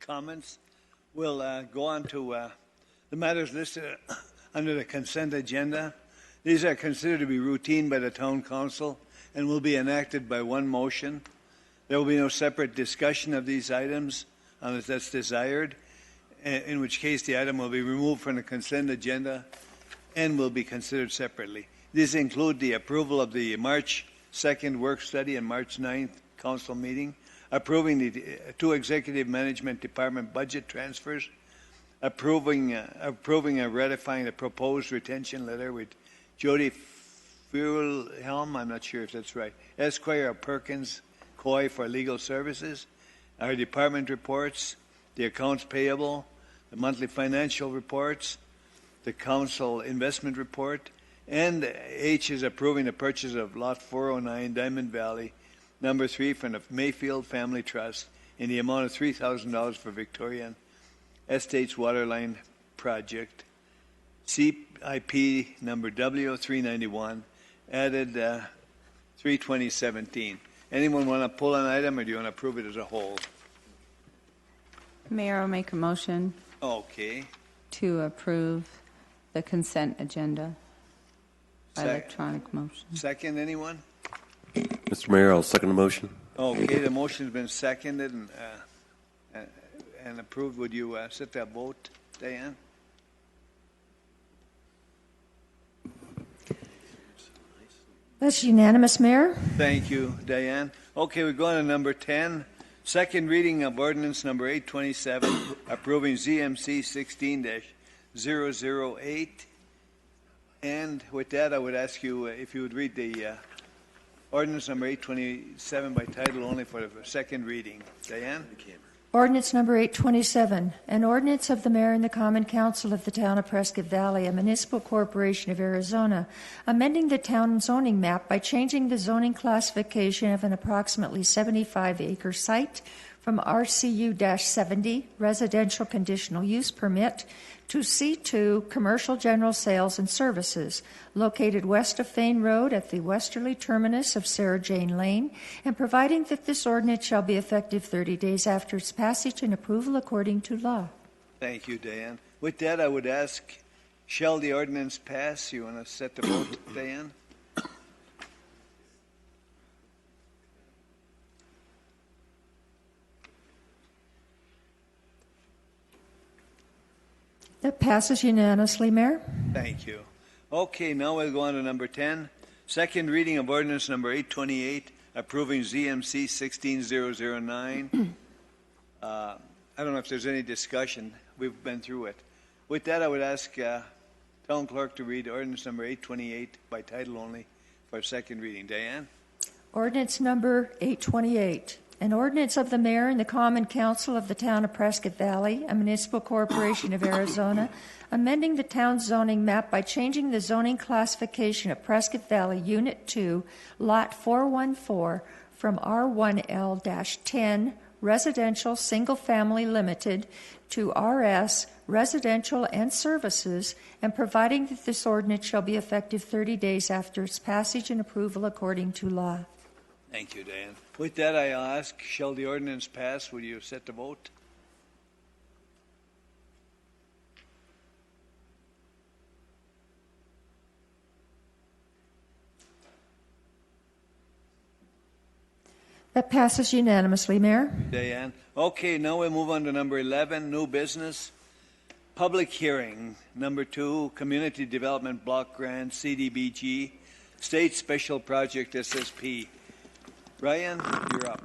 comments, we'll go on to the matters listed under the consent agenda. These are considered to be routine by the town council and will be enacted by one motion. There will be no separate discussion of these items unless that's desired, in which case the item will be removed from the consent agenda and will be considered separately. These include the approval of the March 2nd work study and March 9th council meeting, approving the 2 executive management department budget transfers, approving and ratifying the proposed retention letter with Jody Fuelhelm, I'm not sure if that's right, Esquire of Perkins Coy for legal services, our department reports, the accounts payable, the monthly financial reports, the council investment report, and H is approving the purchase of Lot 409 Diamond Valley, number 3 from the Mayfield Family Trust in the amount of $3,000 for Victorian Estates Waterline Project. CIP number W391, added 3/2017. Anyone want to pull an item, or do you want to approve it as a whole? Mayor, I'll make a motion Okay. to approve the consent agenda by electronic motion. Second, anyone? Mr. Mayor, I'll second the motion. Okay, the motion's been seconded and approved. Would you set that vote, Diane? That's unanimous, Mayor. Thank you, Diane. Okay, we go on to number 10. Second reading of ordinance number 827, approving ZMC 16-008. And with that, I would ask you if you would read the ordinance number 827 by title only for the second reading. Diane? Ordinance number 827, an ordinance of the mayor and the common council of the town of Prescott Valley, a municipal corporation of Arizona, amending the town zoning map by changing the zoning classification of an approximately 75-acre site from RCU-70, residential conditional use permit, to C2, commercial general sales and services, located west of Fane Road at the westerly terminus of Sarah Jane Lane, and providing that this ordinance shall be effective 30 days after its passage and approval according to law. Thank you, Diane. With that, I would ask, shall the ordinance pass? You want to set the vote, Diane? That passes unanimously, Mayor. Thank you. Okay, now we'll go on to number 10. Second reading of ordinance number 828, approving ZMC 16009. I don't know if there's any discussion. We've been through it. With that, I would ask town clerk to read ordinance number 828 by title only for second reading. Diane? Ordinance number 828, an ordinance of the mayor and the common council of the town of Prescott Valley, a municipal corporation of Arizona, amending the town's zoning map by changing the zoning classification of Prescott Valley Unit 2, Lot 414, from R1L-10, Residential Single Family Limited, to RS, Residential and Services, and providing that this ordinance shall be effective 30 days after its passage and approval according to law. Thank you, Dan. With that, I ask, shall the ordinance pass? Will you set the vote? That passes unanimously, Mayor. Diane. Okay, now we move on to number 11, new business. Public hearing. Number 2, Community Development Block Grant, CDBG, State Special Project SSP. Ryan, you're up.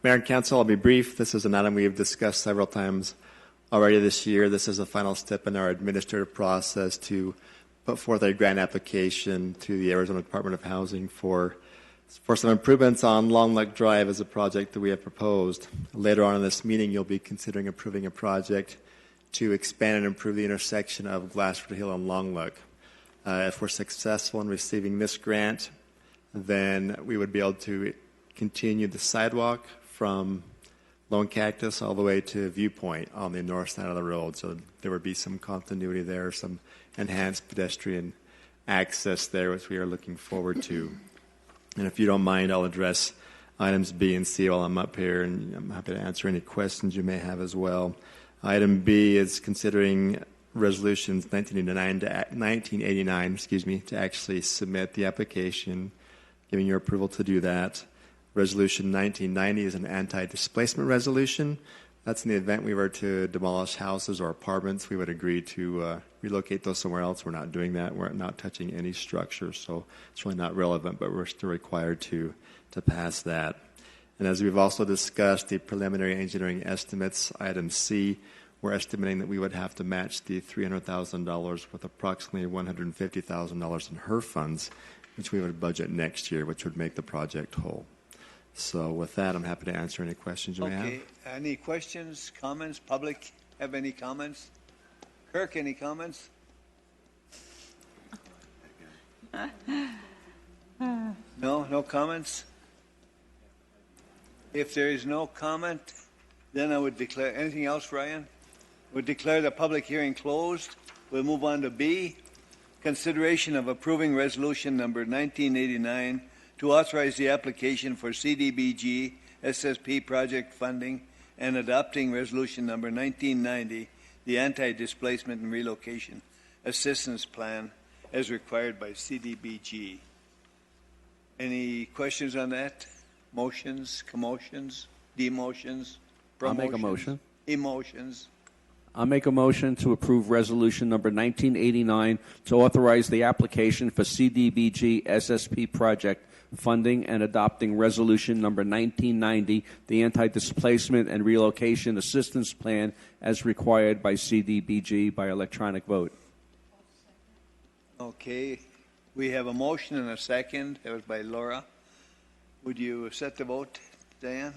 Mayor and Council, I'll be brief. This is an item we have discussed several times already this year. This is a final step in our administrative process to put forth a grant application to the Arizona Department of Housing for some improvements on Long Lake Drive as a project that we have proposed. Later on in this meeting, you'll be considering approving a project to expand and improve the intersection of Glassford Hill and Long Lake. If we're successful in receiving this grant, then we would be able to continue the sidewalk from Lone Cactus all the way to Viewpoint on the north side of the road. So there would be some continuity there, some enhanced pedestrian access there, which we are looking forward to. And if you don't mind, I'll address items B and C while I'm up here, and I'm happy to answer any questions you may have as well. Item B is considering resolutions 1989 to actually submit the application, giving your approval to do that. Resolution 1990 is an anti-displacement resolution. That's in the event we were to demolish houses or apartments, we would agree to relocate those somewhere else. We're not doing that. We're not touching any structure, so it's really not relevant, but we're still required to pass that. And as we've also discussed, the preliminary engineering estimates, item C, we're estimating that we would have to match the $300,000 with approximately $150,000 in HERF funds, which we would budget next year, which would make the project whole. So with that, I'm happy to answer any questions you may have. Okay, any questions, comments? Public have any comments? Kirk, any comments? No comments? If there is no comment, then I would declare, anything else, Ryan? Would declare the public hearing closed. We'll move on to B, consideration of approving resolution number 1989 to authorize the application for CDBG SSP project funding and adopting resolution number 1990, the anti-displacement and relocation assistance plan as required by CDBG. Any questions on that? Motions, commotions, demotions, promotions? I'll make a motion. Emotions. I'll make a motion to approve resolution number 1989 to authorize the application for CDBG SSP project funding and adopting resolution number 1990, the anti-displacement and relocation assistance plan as required by CDBG by electronic vote. Okay. We have a motion and a second. That was by Laura. Would you set the vote, Diane?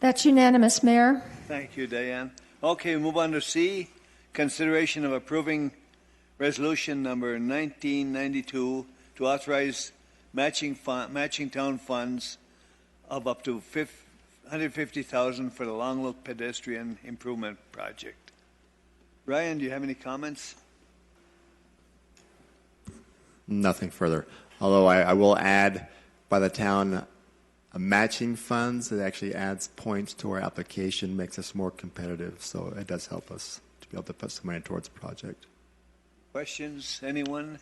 That's unanimous, Mayor. Thank you, Diane. Okay, we move on to C, consideration of approving resolution number 1992 to authorize matching town funds of up to $150,000 for the Long Lake pedestrian improvement project. Ryan, do you have any comments? Nothing further. Although I will add, by the town matching funds, it actually adds points to our application, makes us more competitive. So it does help us to be able to put some money towards the project. Questions? Anyone?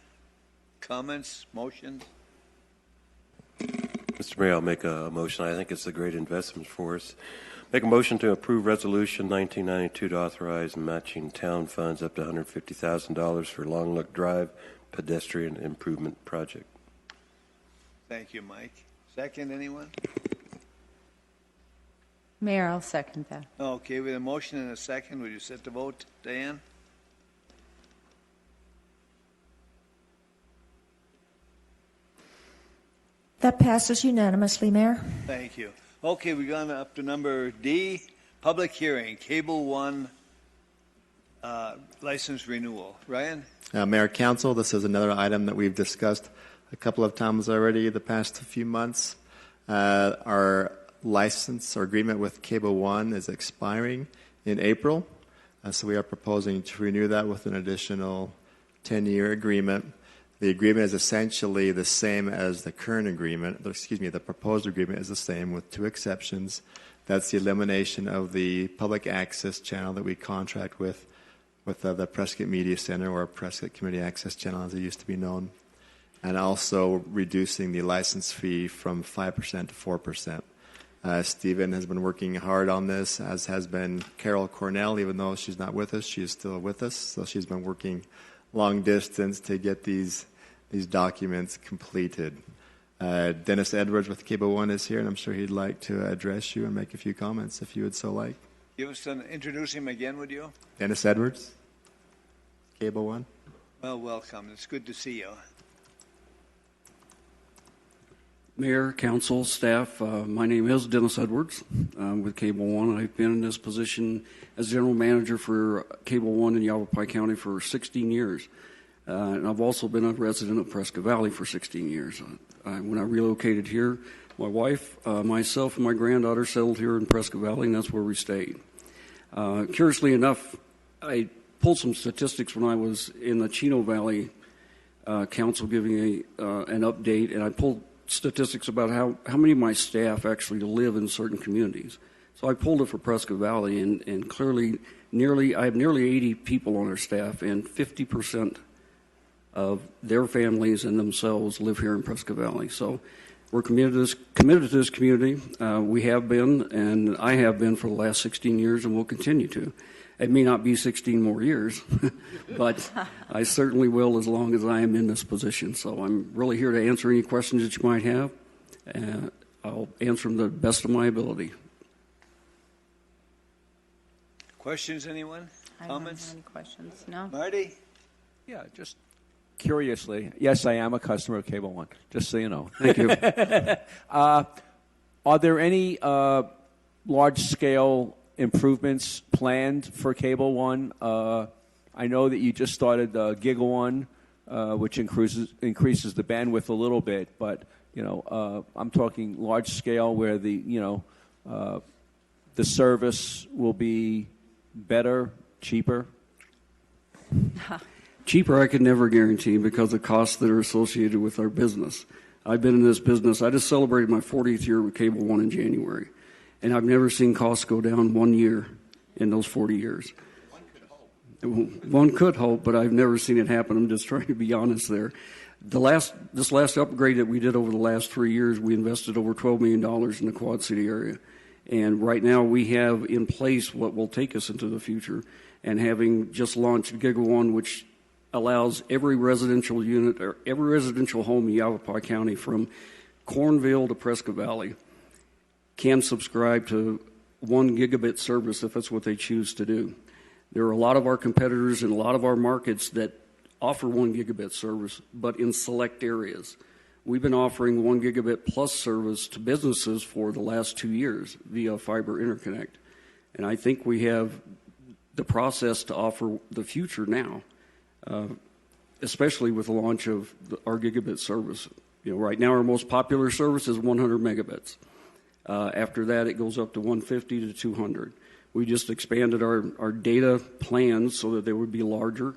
Comments? Motions? Mr. Mayor, I'll make a motion. I think it's a great investment for us. Make a motion to approve Resolution 1992 to authorize matching town funds up to $150,000 for Long Lake Drive pedestrian improvement project. Thank you, Mike. Second, anyone? Mayor, I'll second that. Okay, with a motion and a second, would you set the vote, Diane? That passes unanimously, Mayor. Thank you. Okay, we're going up to number D, public hearing, Cable One license renewal. Ryan? Mayor, Council, this is another item that we've discussed a couple of times already the past few months. Our license or agreement with Cable One is expiring in April, so we are proposing to renew that with an additional 10-year agreement. The agreement is essentially the same as the current agreement. The proposed agreement is the same with two exceptions. That's the elimination of the public access channel that we contract with the Prescott Media Center, or Prescott Community Access Channel as it used to be known, and also reducing the license fee from 5% to 4%. Stephen has been working hard on this, as has been Carol Cornell. Even though she's not with us, she is still with us. So she's been working long distance to get these documents completed. Dennis Edwards with Cable One is here, and I'm sure he'd like to address you and make a few comments if you would so like. Introduce him again, would you? Dennis Edwards, Cable One. Well, welcome. It's good to see you. Mayor, council, staff, my name is Dennis Edwards with Cable One. I've been in this position as general manager for Cable One in Yavapai County for 16 years. And I've also been a resident of Prescott Valley for 16 years. When I relocated here, my wife, myself, and my granddaughter settled here in Prescott Valley, and that's where we stayed. Curiously enough, I pulled some statistics when I was in the Chino Valley Council giving an update, and I pulled statistics about how many of my staff actually live in certain communities. So I pulled it for Prescott Valley, and clearly I have nearly 80 people on our staff, and 50% of their families and themselves live here in Prescott Valley. So we're committed to this community. We have been, and I have been for the last 16 years, and will continue to. It may not be 16 more years, but I certainly will as long as I am in this position. So I'm really here to answer any questions that you might have. I'll answer them to the best of my ability. Questions, anyone? Comments? I don't have any questions. No. Marty? Yeah, just curiously, yes, I am a customer of Cable One, just so you know. Thank you. Are there any large-scale improvements planned for Cable One? I know that you just started Giga One, which increases the bandwidth a little bit, but I'm talking large-scale where the service will be better, cheaper. Cheaper, I could never guarantee because of costs that are associated with our business. I've been in this business. I just celebrated my 40th year with Cable One in January, and I've never seen costs go down 1 year in those 40 years. One could hope, but I've never seen it happen. I'm just trying to be honest there. This last upgrade that we did over the last 3 years, we invested over $12 million in the Quad City area. And right now we have in place what will take us into the future. And having just launched Giga One, which allows every residential unit or every residential home in Yavapai County from Cornville to Prescott Valley can subscribe to 1 gigabit service if that's what they choose to do. There are a lot of our competitors in a lot of our markets that offer 1 gigabit service, but in select areas. We've been offering 1 gigabit plus service to businesses for the last 2 years via fiber interconnect. And I think we have the process to offer the future now, especially with the launch of our gigabit service. Right now our most popular service is 100 megabits. After that, it goes up to 150 to 200. We just expanded our data plans so that they would be larger,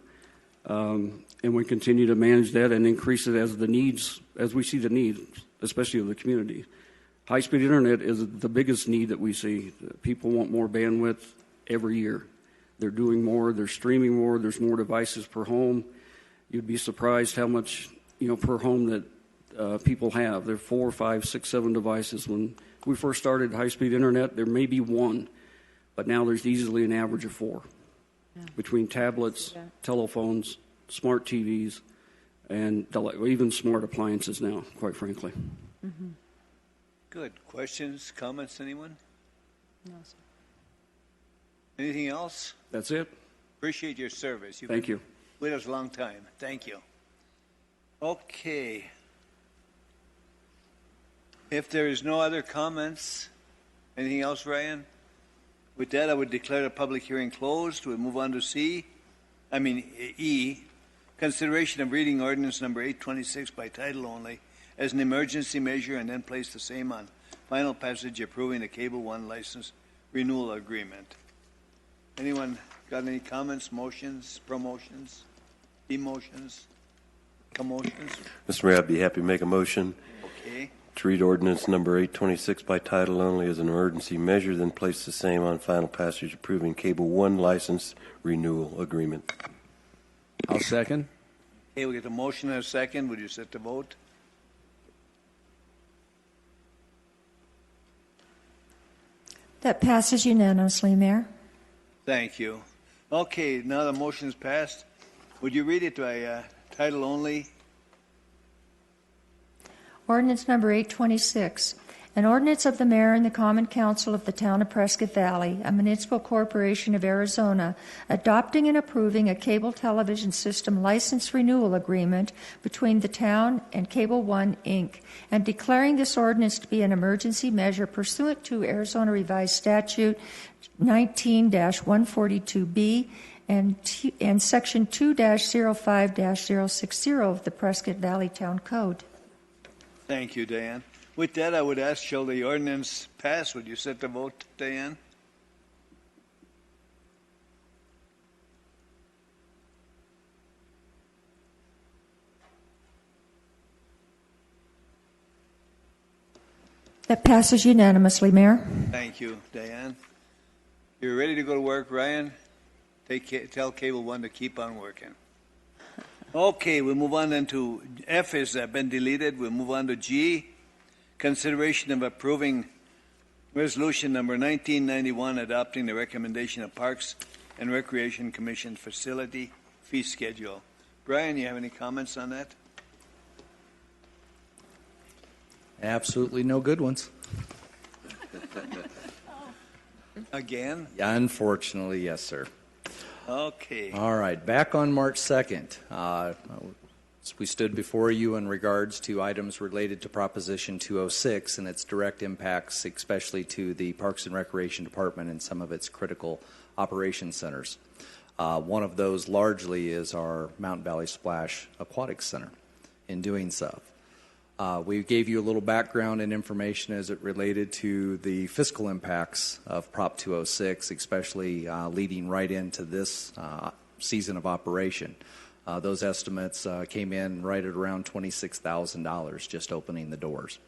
and we continue to manage that and increase it as we see the needs, especially of the community. High-speed internet is the biggest need that we see. People want more bandwidth every year. They're doing more. They're streaming more. There's more devices per home. You'd be surprised how much per home that people have. There are 4, 5, 6, 7 devices. When we first started high-speed internet, there may be 1, but now there's easily an average of 4 between tablets, telephones, smart TVs, and even smart appliances now, quite frankly. Mm-hmm. Good. Questions, comments, anyone? No, sir. Anything else? That's it. Appreciate your service. Thank you. With us a long time. Thank you. Okay. If there is no other comments, anything else, Ryan? With that, I would declare the public hearing closed. We'll move on to E. Consideration of reading ordinance number 826 by title only as an emergency measure and then place the same on final passage approving the Cable One license renewal agreement. Anyone got any comments, motions, promotions, demotions, commotions? Mr. Mayor, I'd be happy to make a motion Okay. to read ordinance number 826 by title only as an emergency measure, then place the same on final passage approving Cable One license renewal agreement. I'll second. Okay, we get a motion and a second. Would you set the vote? That passes unanimously, Mayor. Thank you. Okay, now the motion is passed. Would you read it by title only? Ordinance number 826, an ordinance of the mayor and the common council of the town of Prescott Valley, a municipal corporation of Arizona, adopting and approving a cable television system license renewal agreement between the town and Cable One, Inc., and declaring this ordinance to be an emergency measure pursuant to Arizona Revised Statute 19-142B and Section 2-05-060 of the Prescott Valley Town Code. Thank you, Diane. With that, I would ask, shall the ordinance pass? Would you set the vote, Diane? That passes unanimously, Mayor. Thank you, Diane. You're ready to go to work, Ryan? Tell Cable One to keep on working. Okay, we'll move on then to F has been deleted. We'll move on to G. Consideration of approving resolution number 1991 adopting the recommendation of Parks and Recreation Commission facility fee schedule. Brian, you have any comments on that? Absolutely no good ones. Again? Unfortunately, yes, sir. Okay. All right. Back on March 2nd, we stood before you in regards to items related to Proposition 206 and its direct impacts, especially to the Parks and Recreation Department and some of its critical operation centers. One of those largely is our Mountain Valley Splash Aquatic Center. In doing so, we gave you a little background and information as it related to the fiscal impacts of Prop 206, especially leading right into this season of operation. Those estimates came in right at around $26,000 just opening the doors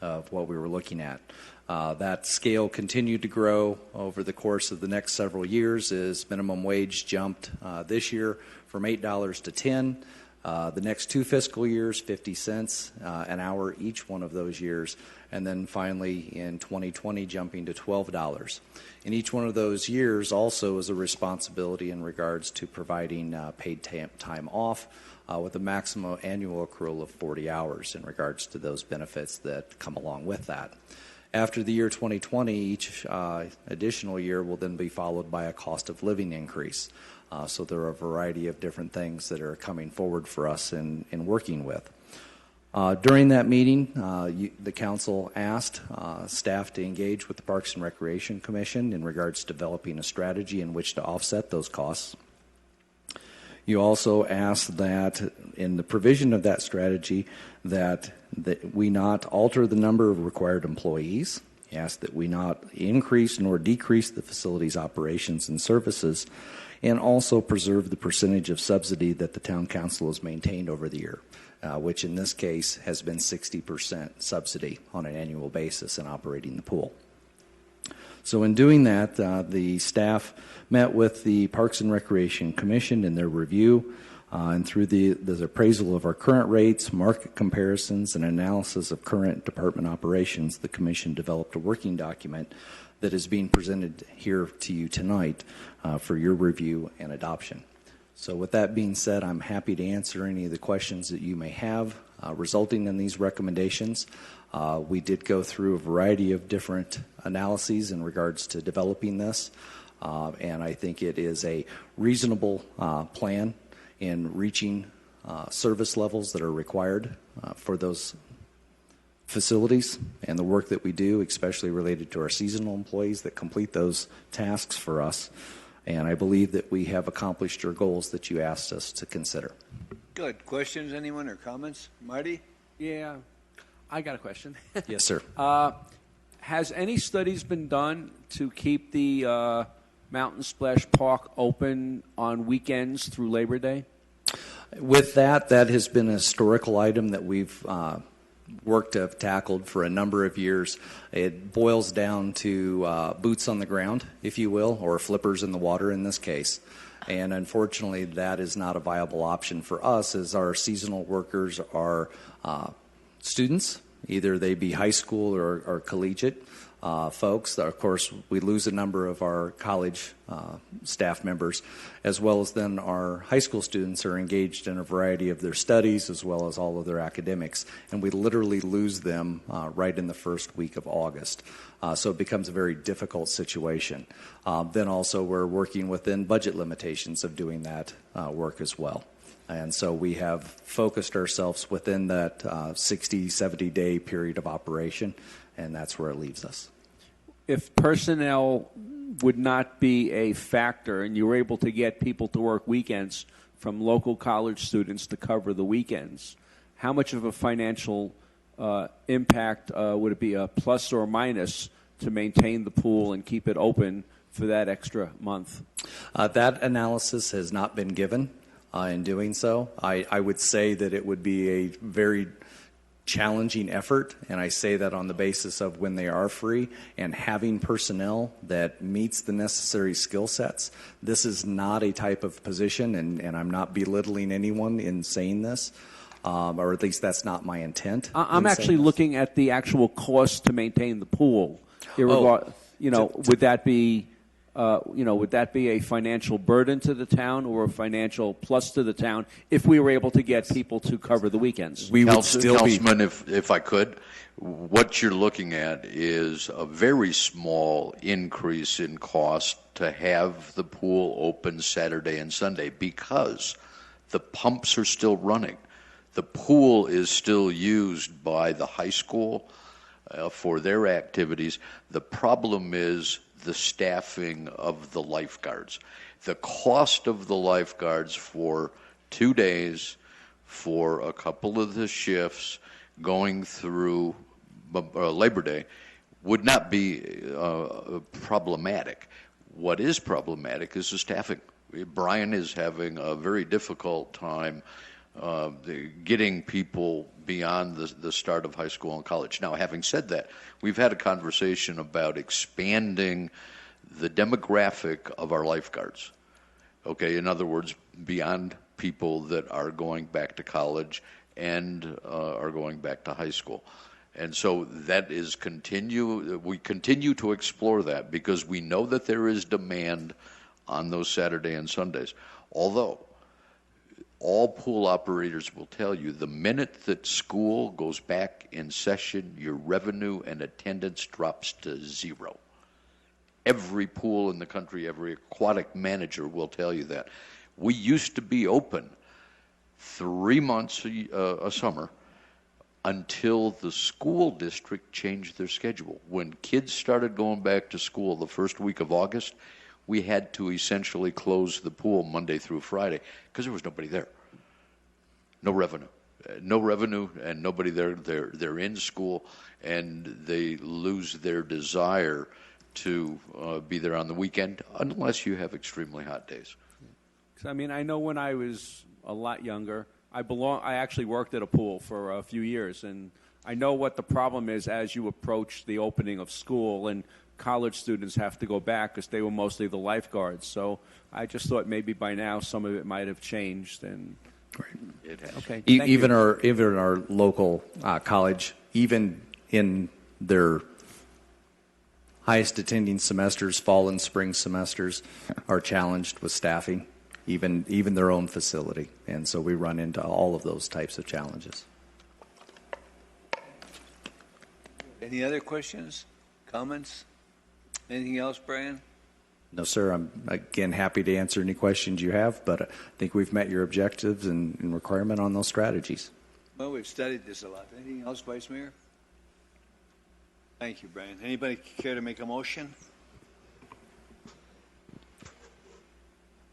of what we were looking at. That scale continued to grow over the course of the next several years as minimum wage jumped this year from $8 to $10. The next 2 fiscal years, 50 cents an hour each one of those years, and then finally in 2020 jumping to $12. In each one of those years also is a responsibility in regards to providing paid time off with a maximum annual accrual of 40 hours in regards to those benefits that come along with that. After the year 2020, each additional year will then be followed by a cost of living increase. So there are a variety of different things that are coming forward for us in working with. During that meeting, the council asked staff to engage with the Parks and Recreation Commission in regards to developing a strategy in which to offset those costs. You also asked that in the provision of that strategy that we not alter the number of required employees. You asked that we not increase nor decrease the facility's operations and services, and also preserve the percentage of subsidy that the town council has maintained over the year, which in this case has been 60% subsidy on an annual basis in operating the pool. So in doing that, the staff met with the Parks and Recreation Commission in their review, and through the appraisal of our current rates, market comparisons, and analysis of current department operations, the commission developed a working document that is being presented here to you tonight for your review and adoption. So with that being said, I'm happy to answer any of the questions that you may have resulting in these recommendations. We did go through a variety of different analyses in regards to developing this, and I think it is a reasonable plan in reaching service levels that are required for those facilities and the work that we do, especially related to our seasonal employees that complete those tasks for us. And I believe that we have accomplished your goals that you asked us to consider. Good. Questions, anyone, or comments? Marty? Yeah, I got a question. Yes, sir. Has any studies been done to keep the Mountain Splash Park open on weekends through Labor Day? With that has been a historical item that we've worked to have tackled for a number of years. It boils down to boots on the ground, if you will, or flippers in the water in this case. And unfortunately, that is not a viable option for us, as our seasonal workers are students, either they be high school or collegiate folks. Of course, we lose a number of our college staff members, as well as then our high school students are engaged in a variety of their studies as well as all of their academics. And we literally lose them right in the first week of August. So it becomes a very difficult situation. Then also we're working within budget limitations of doing that work as well. And so we have focused ourselves within that 60, 70-day period of operation, and that's where it leaves us. If personnel would not be a factor and you were able to get people to work weekends from local college students to cover the weekends, how much of a financial impact would it be, a plus or a minus, to maintain the pool and keep it open for that extra month? That analysis has not been given. In doing so, I would say that it would be a very challenging effort, and I say that on the basis of when they are free and having personnel that meets the necessary skill sets. This is not a type of position, and I'm not belittling anyone in saying this, or at least that's not my intent. I'm actually looking at the actual cost to maintain the pool. Would that be... would that be a financial burden to the town or a financial plus to the town if we were able to get people to cover the weekends? We would still be... Councilman, if I could, what you're looking at is a very small increase in cost to have the pool open Saturday and Sunday because the pumps are still running. The pool is still used by the high school for their activities. The problem is the staffing of the lifeguards. The cost of the lifeguards for 2 days, for a couple of the shifts going through Labor Day would not be problematic. What is problematic is the staffing. Brian is having a very difficult time getting people beyond the start of high school and college. Now, having said that, we've had a conversation about expanding the demographic of our lifeguards. Okay, in other words, beyond people that are going back to college and are going back to high school. And so that is we continue to explore that because we know that there is demand on those Saturday and Sundays. Although all pool operators will tell you the minute that school goes back in session, your revenue and attendance drops to zero. Every pool in the country, every aquatic manager will tell you that. We used to be open 3 months a summer until the school district changed their schedule. When kids started going back to school the first week of August, we had to essentially close the pool Monday through Friday because there was nobody there. No revenue. No revenue and nobody there. They're in school and they lose their desire to be there on the weekend unless you have extremely hot days. I mean, I know when I was a lot younger, I actually worked at a pool for a few years, and I know what the problem is as you approach the opening of school and college students have to go back because they were mostly the lifeguards. So I just thought maybe by now some of it might have changed. And it has. Okay. Even our local college, even in their highest attending semesters, fall and spring semesters, are challenged with staffing, even their own facility. And so we run into all of those types of challenges. Any other questions, comments? Anything else, Brian? No, sir. I'm, again, happy to answer any questions you have, but I think we've met your objectives and requirement on those strategies. Well, we've studied this a lot. Anything else, Vice Mayor? Thank you, Brian. Anybody care to make a motion?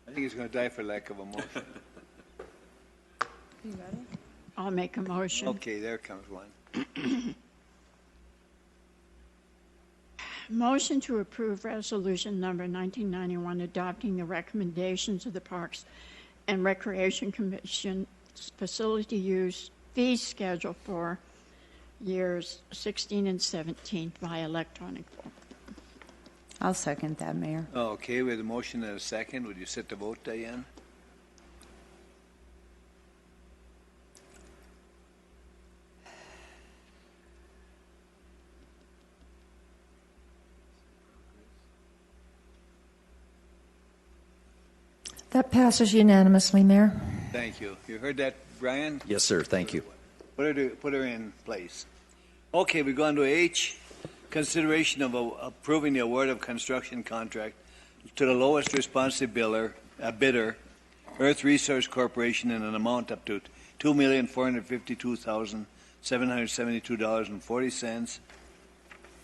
I think he's going to die for lack of a motion. You ready? I'll make a motion. Okay, there comes one. Motion to approve resolution number 1991 adopting the recommendations of the Parks and Recreation Commission facility use fee schedule for years 16 and 17 by electronic vote. I'll second that, Mayor. Okay, with a motion and a second, would you set the vote, Diane? That passes unanimously, Mayor. Thank you. You heard that, Brian? Yes, sir. Thank you. Put her in place. Okay, we go on to H, consideration of approving the award of construction contract to the lowest responsive bidder, Earth Resource Corporation, in an amount up to $2,452,772.40,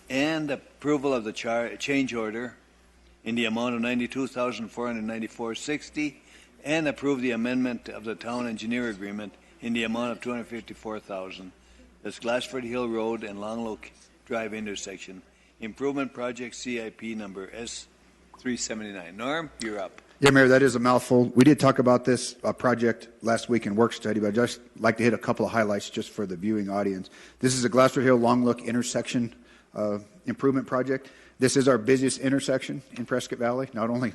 and approval of the change order in the amount of $92,494.60, and approve the amendment of the town engineer agreement in the amount of $254,000. That's Glassford Hill Road and Long Lake Drive intersection. Improvement project CIP number S379. Norm, you're up. Yeah, Mayor, that is a mouthful. We did talk about this project last week in work study, but I'd just like to hit a couple of highlights just for the viewing audience. This is a Glassford Hill Long Lake intersection improvement project. This is our busiest intersection in Prescott Valley. Not only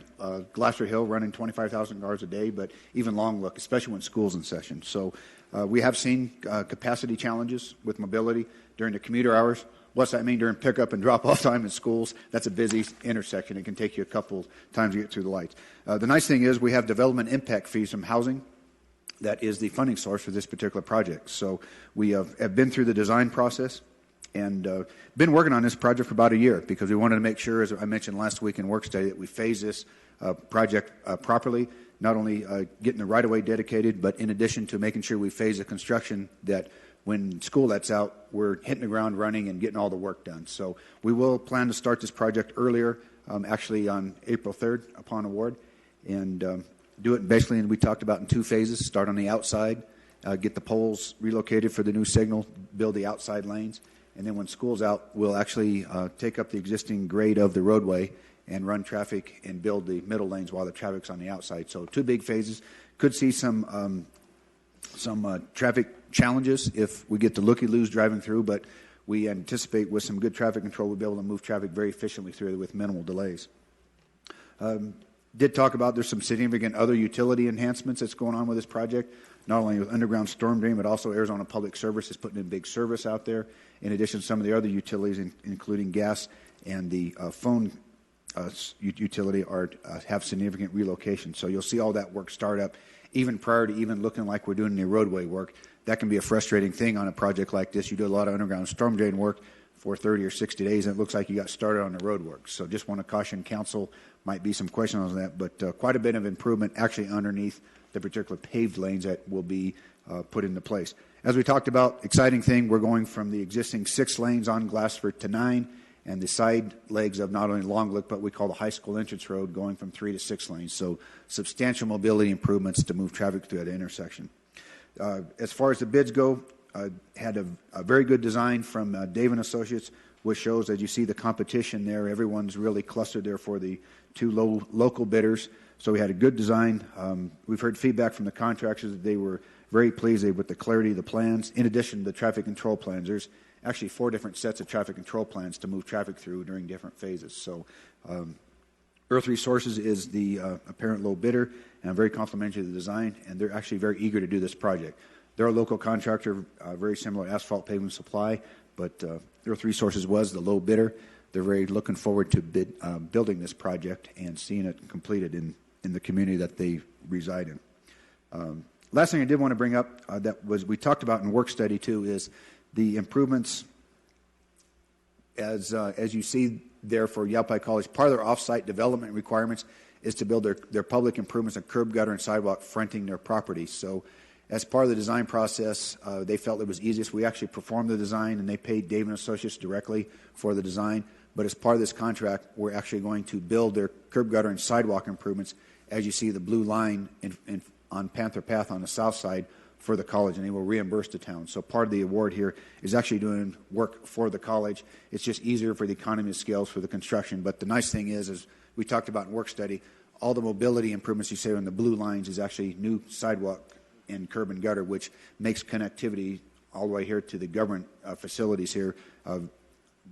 Glassford Hill running 25,000 cars a day, but even Long Lake, especially when school's in session. So we have seen capacity challenges with mobility during the commuter hours. What's that mean during pickup and drop-off time in schools? That's a busy intersection. It can take you a couple times to get through the lights. The nice thing is we have development impact fees from housing. That is the funding source for this particular project. So we have been through the design process and been working on this project for about a year because we wanted to make sure, as I mentioned last week in work study, that we phase this project properly, not only getting the right-of-way dedicated, but in addition to making sure we phase the construction that when school lets out, we're hitting the ground running and getting all the work done. So we will plan to start this project earlier, actually on April 3rd upon award, and do it basically, and we talked about in two phases, start on the outside, get the poles relocated for the new signal, build the outside lanes, and then when school's out, we'll actually take up the existing grade of the roadway and run traffic and build the middle lanes while the traffic's on the outside. So two big phases. Could see some traffic challenges if we get to looky-loos driving through, but we anticipate with some good traffic control, we'll be able to move traffic very efficiently through with minimal delays. Did talk about there's some significant other utility enhancements that's going on with this project, not only with underground storm drain, but also Arizona Public Service is putting in big service out there. In addition, some of the other utilities, including gas and the phone utility, have significant relocation. So you'll see all that work start up even prior to even looking like we're doing the roadway work. That can be a frustrating thing on a project like this. You do a lot of underground storm drain work for 30 or 60 days, and it looks like you got started on the road work. So just want to caution council, might be some questions on that, but quite a bit of improvement actually underneath the particular paved lanes that will be put into place. As we talked about, exciting thing, we're going from the existing 6 lanes on Glassford to 9, and the side legs of not only Long Lake, but we call the high school entrance road, going from 3 to 6 lanes. So substantial mobility improvements to move traffic through that intersection. As far as the bids go, had a very good design from Dave & Associates, which shows, as you see the competition there, everyone's really clustered there for the 2 local bidders. So we had a good design. We've heard feedback from the contractors that they were very pleased with the clarity of the plans. In addition to the traffic control plans, there's actually 4 different sets of traffic control plans to move traffic through during different phases. So Earth Resources is the apparent low bidder, and I'm very complimentary of the design, and they're actually very eager to do this project. They're a local contractor, very similar to Asphalt Pavement Supply, but Earth Resources was the low bidder. They're very looking forward to building this project and seeing it completed in the community that they reside in. Last thing I did want to bring up that was we talked about in work study too is the improvements as you see there for Yavapai College. Part of their off-site development requirements is to build their public improvements on curb, gutter, and sidewalk fronting their property. So As part of the design process, they felt it was easiest. We actually performed the design, and they paid Dave & Associates directly for the design. But as part of this contract, we're actually going to build their curb gutter and sidewalk improvements, as you see the blue line on Panther Path on the south side for the college, and they will reimburse the town. So part of the award here is actually doing work for the college. It's just easier for the economy of scales for the construction. But the nice thing is, as we talked about in work study, all the mobility improvements you see on the blue lines is actually new sidewalk and curb and gutter, which makes connectivity all the way here to the government facilities here,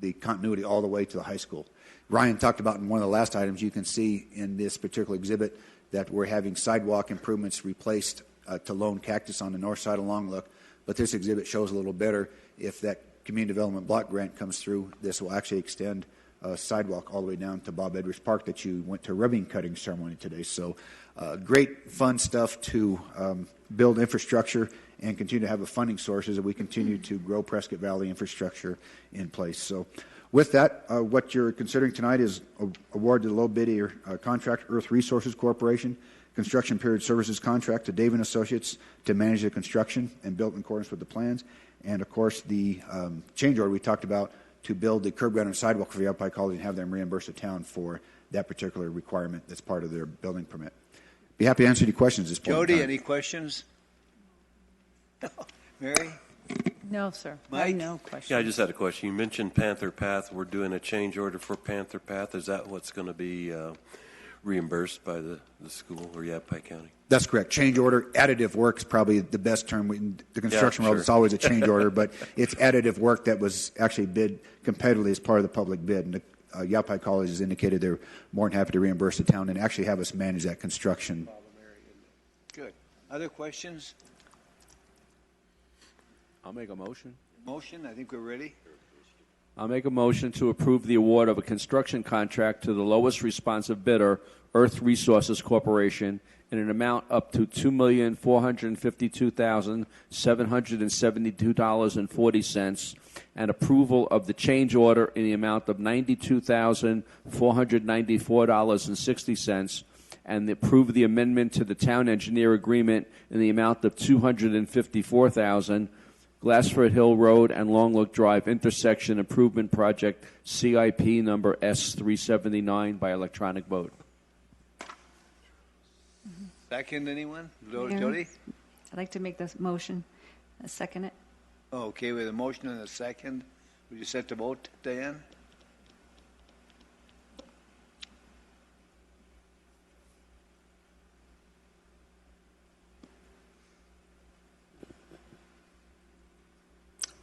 the continuity all the way to the high school. Ryan talked about in one of the last items, you can see in this particular exhibit that we're having sidewalk improvements replaced to Lone Cactus on the north side of Long Look. But this exhibit shows a little better. If that community development block grant comes through, this will actually extend sidewalk all the way down to Bob Edwards Park that you went to a ribbon cutting ceremony today. So great fun stuff to build infrastructure and continue to have a funding source as we continue to grow Prescott Valley infrastructure in place. So with that, what you're considering tonight is award to the low bidder contract, Earth Resources Corporation, construction period services contract to Dave & Associates to manage the construction and built in accordance with the plans. And, of course, the change order we talked about to build the curb gutter and sidewalk for the Yavapai College and have them reimburse the town for that particular requirement that's part of their building permit. Be happy to answer any questions at this point. Jody, any questions? No. Mary? No, sir. Mike? No question. Yeah, I just had a question. You mentioned Panther Path. We're doing a change order for Panther Path. Is that what's going to be reimbursed by the school or Yavapai County? That's correct. Change order, additive work is probably the best term. In the construction world, sure. It's always a change order, but it's additive work that was actually bid competitively as part of the public bid. And the Yavapai College has indicated they're more than happy to reimburse the town and actually have us manage that construction. Good. Other questions? I'll make a motion. Motion? I think we're ready. I'll make a motion to approve the award of a construction contract to the lowest responsive bidder, Earth Resources Corporation, in an amount up to $2,452,772.40, and approval of the change order in the amount of $92,494.60, and approve the amendment to the town engineer agreement in the amount of $254,000. Glassford Hill Road and Long Look Drive intersection improvement project, CIP number S379 by electronic vote. Second, anyone? Mayor? Jody? I'd like to make this motion. Second it. Okay, with a motion and a second, would you set the vote, Diane?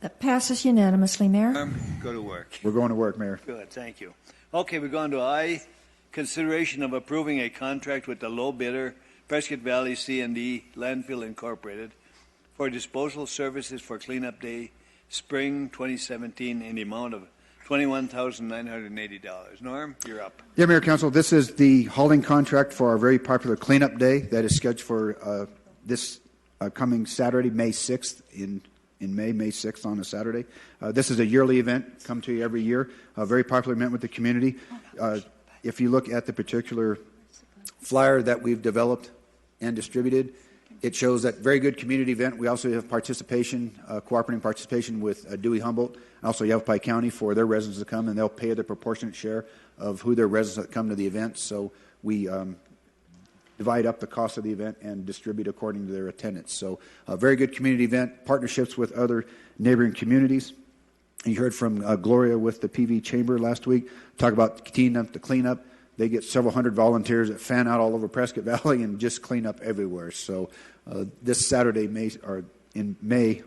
That passes unanimously, Mayor. Go to work. We're going to work, Mayor. Good, thank you. Okay, we're going to I, consideration of approving a contract with the low bidder, Prescott Valley C&D Landfill Incorporated, for disposal services for Cleanup Day, Spring 2017, in the amount of $21,980. Norm, you're up. Yeah, Mayor, Council, this is the hauling contract for our very popular Cleanup Day that is scheduled for this coming Saturday, May 6th in May 6th on a Saturday. This is a yearly event, come to you every year, a very popular event with the community. If you look at the particular flyer that we've developed and distributed, it shows that very good community event. We also have participation, cooperating participation with Dewey Humboldt, also Yavapai County for their residents to come, and they'll pay their proportionate share of who their residents that come to the event. So we divide up the cost of the event and distribute according to their attendance. So a very good community event, partnerships with other neighboring communities. You heard from Gloria with the PV Chamber last week, talk about cleaning up the cleanup. They get several hundred volunteers that fan out all over Prescott Valley and just clean up everywhere. So this Saturday, Saturday, May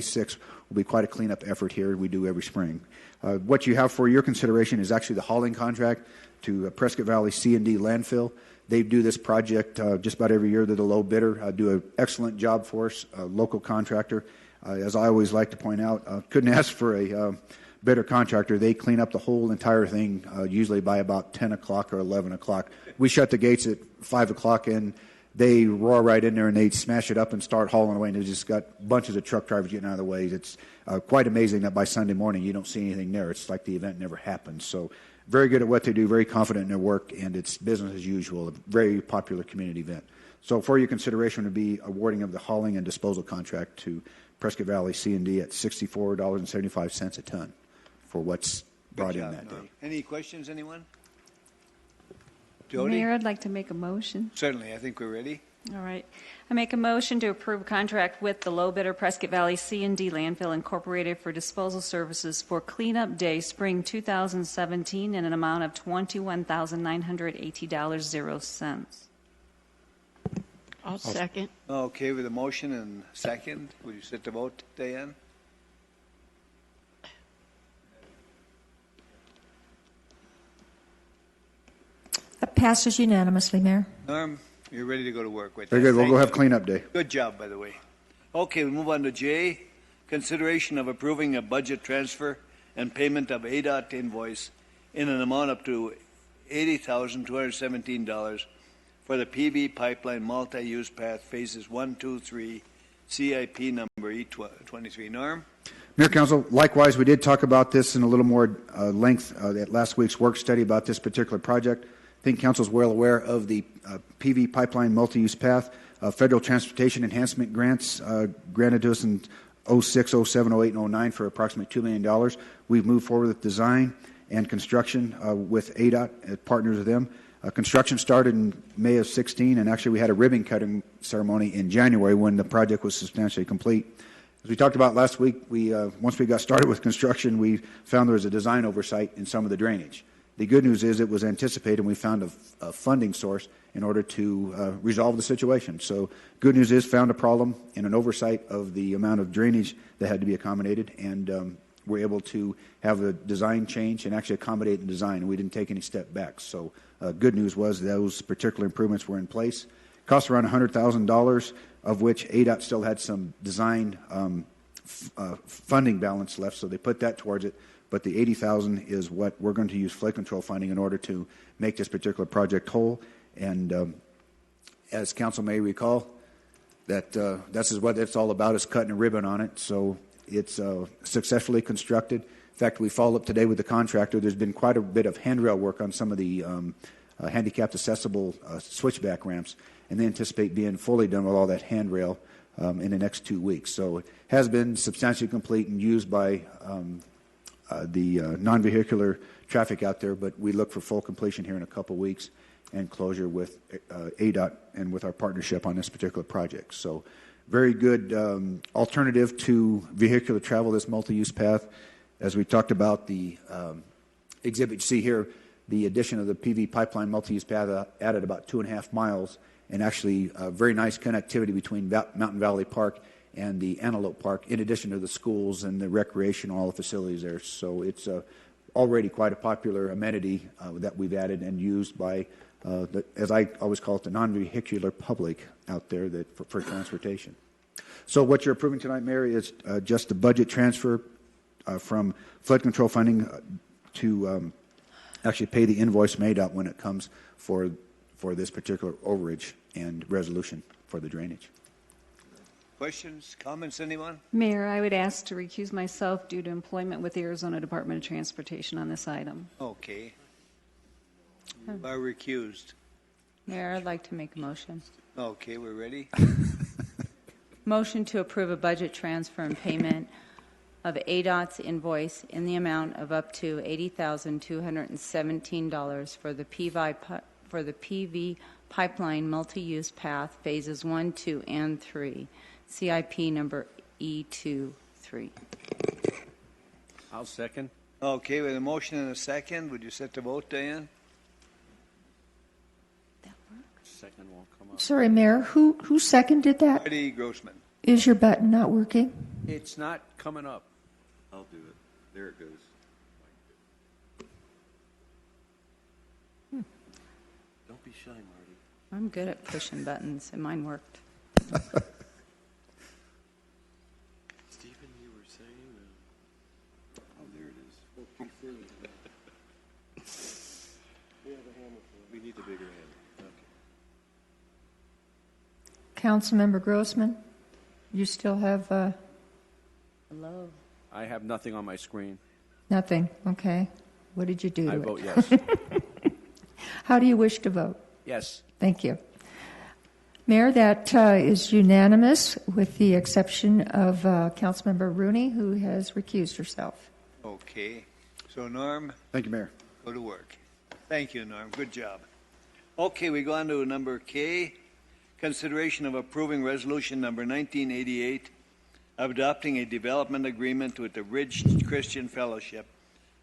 6th, will be quite a cleanup effort here. We do every spring. What you have for your consideration is actually the hauling contract to Prescott Valley C&D Landfill. They do this project just about every year. They're the low bidder, do an excellent job for us, a local contractor. As I always like to point out, couldn't ask for a better contractor. They clean up the whole entire thing usually by about 10 o'clock or 11 o'clock. We shut the gates at 5 o'clock, and they roar right in there, and they smash it up and start hauling away, and they've just got bunches of truck drivers getting out of the way. It's quite amazing that by Sunday morning you don't see anything there. It's like the event never happened. So very good at what they do, very confident in their work, and it's business as usual, a very popular community event. So for your consideration would be awarding of the hauling and disposal contract to Prescott Valley C&D at $64.75 a ton for what's brought in that day. Any questions, anyone? Jody? Mayor, I'd like to make a motion. Certainly, I think we're ready. All right. I make a motion to approve a contract with the low bidder Prescott Valley C&D Landfill Incorporated for disposal services for Cleanup Day Spring 2017 in an amount of $21,980.00. I'll second. Okay, with a motion and second, would you set the vote, Diane? That passes unanimously, Mayor. Norm, you're ready to go to work with Very that. good. We'll Thank go you. have cleanup day. Good job, by the way. Okay, we move on to J, consideration of approving a budget transfer and payment of ADOT invoice in an amount up to $80,217 for the PV pipeline multi-use path phases 1, 2, 3, CIP number E23. Norm? Mayor, Council, likewise, we did talk about this in a little more length at last week's work study about this particular project. I think Council's well aware of the PV pipeline multi-use path. Federal Transportation Enhancement Grants granted to us in 06, 07, 08, and 09 for approximately $2 million. We've moved forward with design and construction with ADOT, partners with them. Construction started in May of 16, and actually we had a ribbon cutting ceremony in January when the project was substantially complete. As we talked about last week, once we got started with construction, we found there was a design oversight in some of the drainage. The good news is it was anticipated, and we found a funding source in order to resolve the situation. So good news is found a problem in an oversight of the amount of drainage that had to be accommodated, and we're able to have a design change and actually accommodate the design, and we didn't take any step back. So good news was those particular improvements were in place. Cost around $100,000, of which ADOT still had some design funding balance left, so they put that towards it. But the $80,000 is what we're going to use flood control funding in order to make this particular project whole. And as Council may recall, this is what it's all about, is cutting a ribbon on it. So it's successfully constructed. In fact, we followed up today with the contractor. There's been quite a bit of handrail work on some of the handicapped accessible switchback ramps, and they anticipate being fully done with all that handrail in the next 2 weeks. So it has been substantially complete and used by the non-vehicular traffic out there, but we look for full completion here in a couple weeks and closure with ADOT and with our partnership on this particular project. So very good alternative to vehicular travel, this multi-use path. As we talked about the Exhibit C here, the addition of the PV pipeline multi-use path added about 2.5 miles, and actually very nice connectivity between Mountain Valley Park and the Antelope Park, in addition to the schools and the recreation, all the facilities there. So it's already quite a popular amenity that we've added and used by, as I always call it, the non-vehicular public out there for transportation. So what you're approving tonight, Mayor, is just the budget transfer from flood control funding to actually pay the invoice made out when it comes for this particular overage and resolution for the drainage. Questions, comments, anyone? Mayor, I would ask to recuse myself due to employment with the Arizona Department of Transportation on this item. Okay. You are recused. Mayor, I'd like to make a motion. Okay, we're ready. Motion to approve a budget transfer and payment of ADOT's invoice in the amount of up to $80,217 for the PV pipeline multi-use path phases 1, 2, and 3, CIP number E23. I'll second. Okay, with a motion and a second, would you set the vote, Diane? Second won't come up. Sorry, Mayor, who seconded that? Marty Grossman. Is your button not working? It's not coming up. I'll do it. There it goes. Don't be shy, Marty. I'm good at pushing buttons, and mine worked. Stephen, you were saying, oh, there it is. We need the bigger hand. Okay. Councilmember Grossman, you still have Hello. I have nothing on my screen. nothing. Okay. What did you do to I it? vote yes. How do you wish to vote? Yes. Thank you. Mayor, that is unanimous with the exception of Councilmember Rooney, who has recused herself. Okay. So, Norm, Thank you, Mayor. go to work. Thank you, Norm. Good job. Okay, we go on to number K, consideration of approving resolution number 1988 of adopting a development agreement with the Ridge Christian Fellowship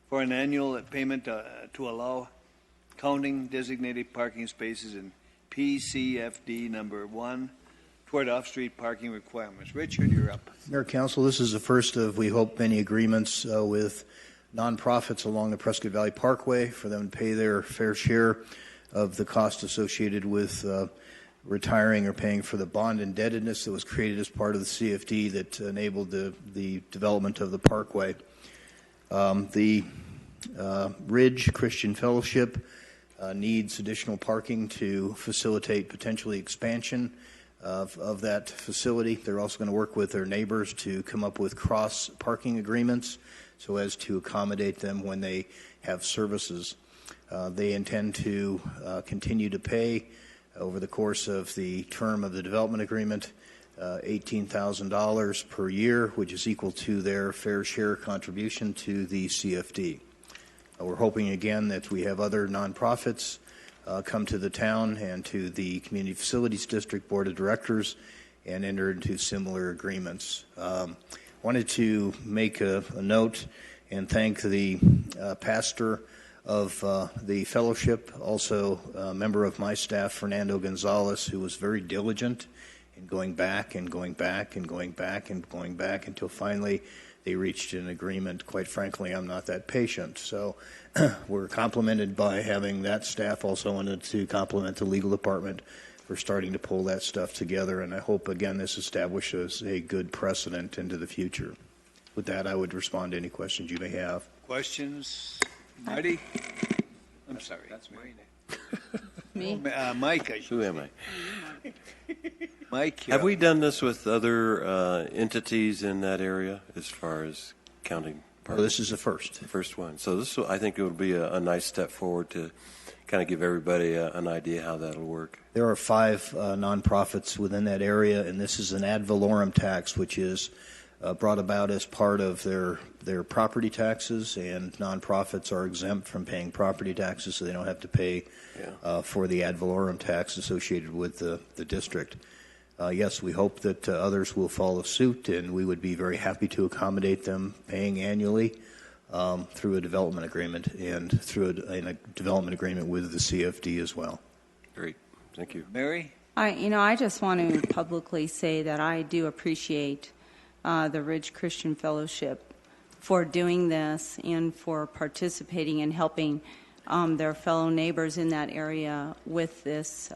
for an annual payment to allow counting designated parking spaces in PCFD number 1 toward off-street parking requirements. Richard, you're up. Mayor, Council, this is the first of, we hope, many agreements with nonprofits along the Prescott Valley Parkway for them to pay their fair share of the cost associated with retiring or paying for the bond indebtedness that was created as part of the CFD that enabled the development of the parkway. The Ridge Christian Fellowship needs additional parking to facilitate potentially expansion of that facility. They're also going to work with their neighbors to come up with cross parking agreements so as to accommodate them when they have services. They intend to continue to pay over the course of the term of the development agreement $18,000 per year, which is equal to their fair share contribution to the CFD. We're hoping again that we have other nonprofits come to the town and to the Community Facilities District Board of Directors and enter into similar agreements. Wanted to make a note and thank the pastor of the fellowship, also a member of my staff, Fernando Gonzalez, who was very diligent in going back and going back and going back and going back until finally they reached an agreement. Quite frankly, I'm not that patient. So we're complimented by having that staff. Also wanted to compliment the legal department for starting to pull that stuff together. And I hope, again, this establishes a good precedent into the future. With that, I would respond to any questions you may have. Questions? Marty? I'm sorry. That's Me? Mike. Who am I? Mike, Have we done this with other entities in that area as far as counting parking? Well, this is the first. The first one. So this, I think it would be a nice step forward to kind of give everybody an idea how that'll work. There are 5 nonprofits within that area, and this is an ad valorem tax, which is brought about as part of their property taxes, and nonprofits are exempt from paying property taxes, so they don't have to pay for the ad valorem tax associated with the district. Yes, we hope that others will follow suit, and we would be very happy to accommodate them paying annually through a development agreement and through a development agreement with the CFD as well. Great. Thank you. Mary? I just want to publicly say that I do appreciate the Ridge Christian Fellowship for doing this and for participating and helping their fellow neighbors in that area with this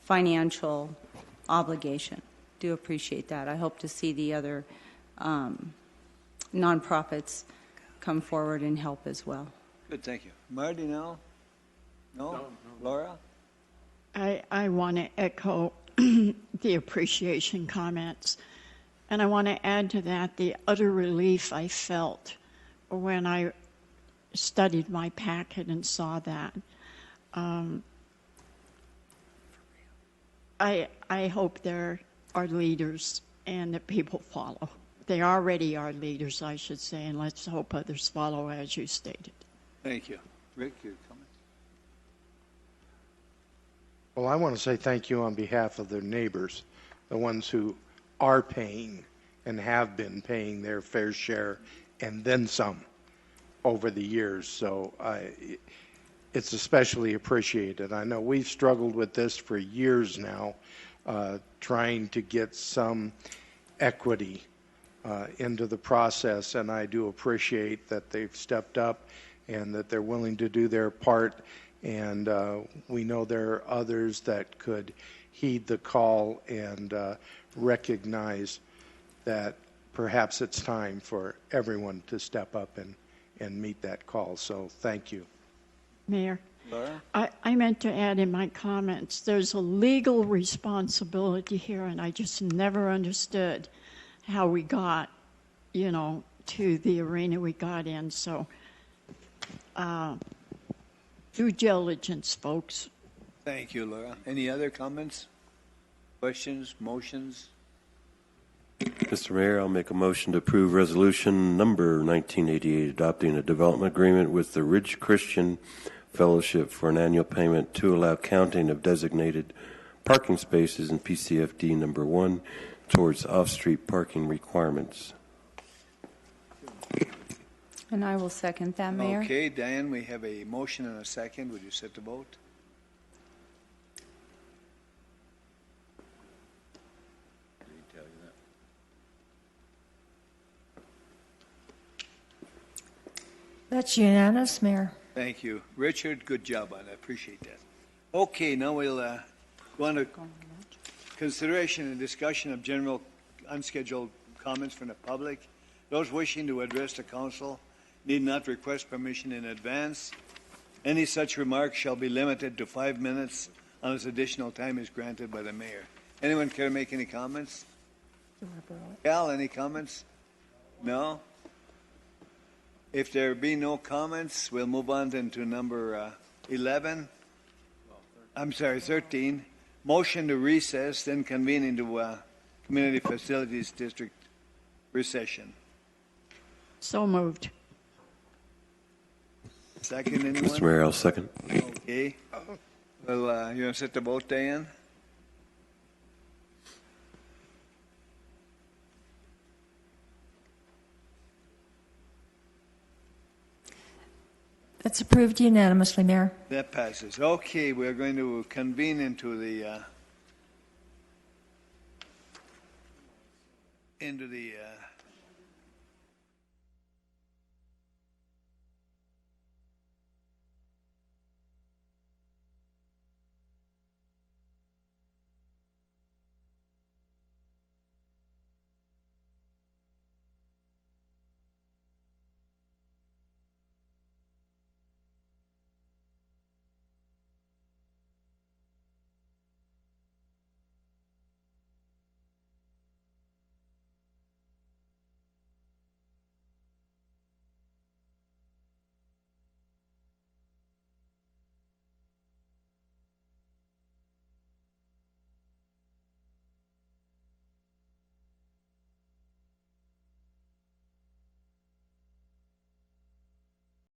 financial obligation. Do appreciate that. I hope to see the other nonprofits come forward and help as well. Good, thank you. Marty, no? No? Laura? I want to echo the appreciation comments. And I want to add to that the utter relief I felt when I studied my packet and saw that. I hope there are leaders and that people follow. They already are leaders, I should say, and let's hope others follow as you stated. Thank you. Rick, your comment? Well, I want to say thank you on behalf of their neighbors, the ones who are paying and have been paying their fair share and then some over the years. So it's especially appreciated. I know we've struggled with this for years now, trying to get some equity into the process, and I do appreciate that they've stepped up and that they're willing to do their part. And we know there are others that could heed the call and recognize that perhaps it's time for everyone to step up and meet that call. So thank you. Mayor, Laura? I meant to add in my comments, there's a legal responsibility here, and I just never understood how we got, to the arena we got in. So due diligence, folks. Thank you, Laura. Any other comments? Questions, motions? Mr. Mayor, I'll make a motion to approve resolution number 1988, adopting a development agreement with the Ridge Christian Fellowship for an annual payment to allow counting of designated parking spaces in PCFD number 1 towards off-street parking requirements. And I will second that, Mayor. Okay, Diane, we have a motion and a second. Would you set the vote? That's unanimous, Mayor. Thank you. Richard, good job on that. Appreciate that. Okay, now we'll go on to consideration and discussion of general unscheduled comments from the public. Those wishing to address the council need not request permission in advance. Any such remarks shall be limited to 5 minutes unless additional time is granted by the mayor. Anyone care to make any comments? Cal, any comments? No? If there be no comments, we'll move on then to number 11. I'm sorry, 13. Motion to recess, then convene into Community Facilities District recession. So moved. Second, anyone? Mr. Mayor, I'll second. Okay. Well, you want to set the vote, Diane? That's approved unanimously, Mayor. That passes. Okay, we're going to convene into the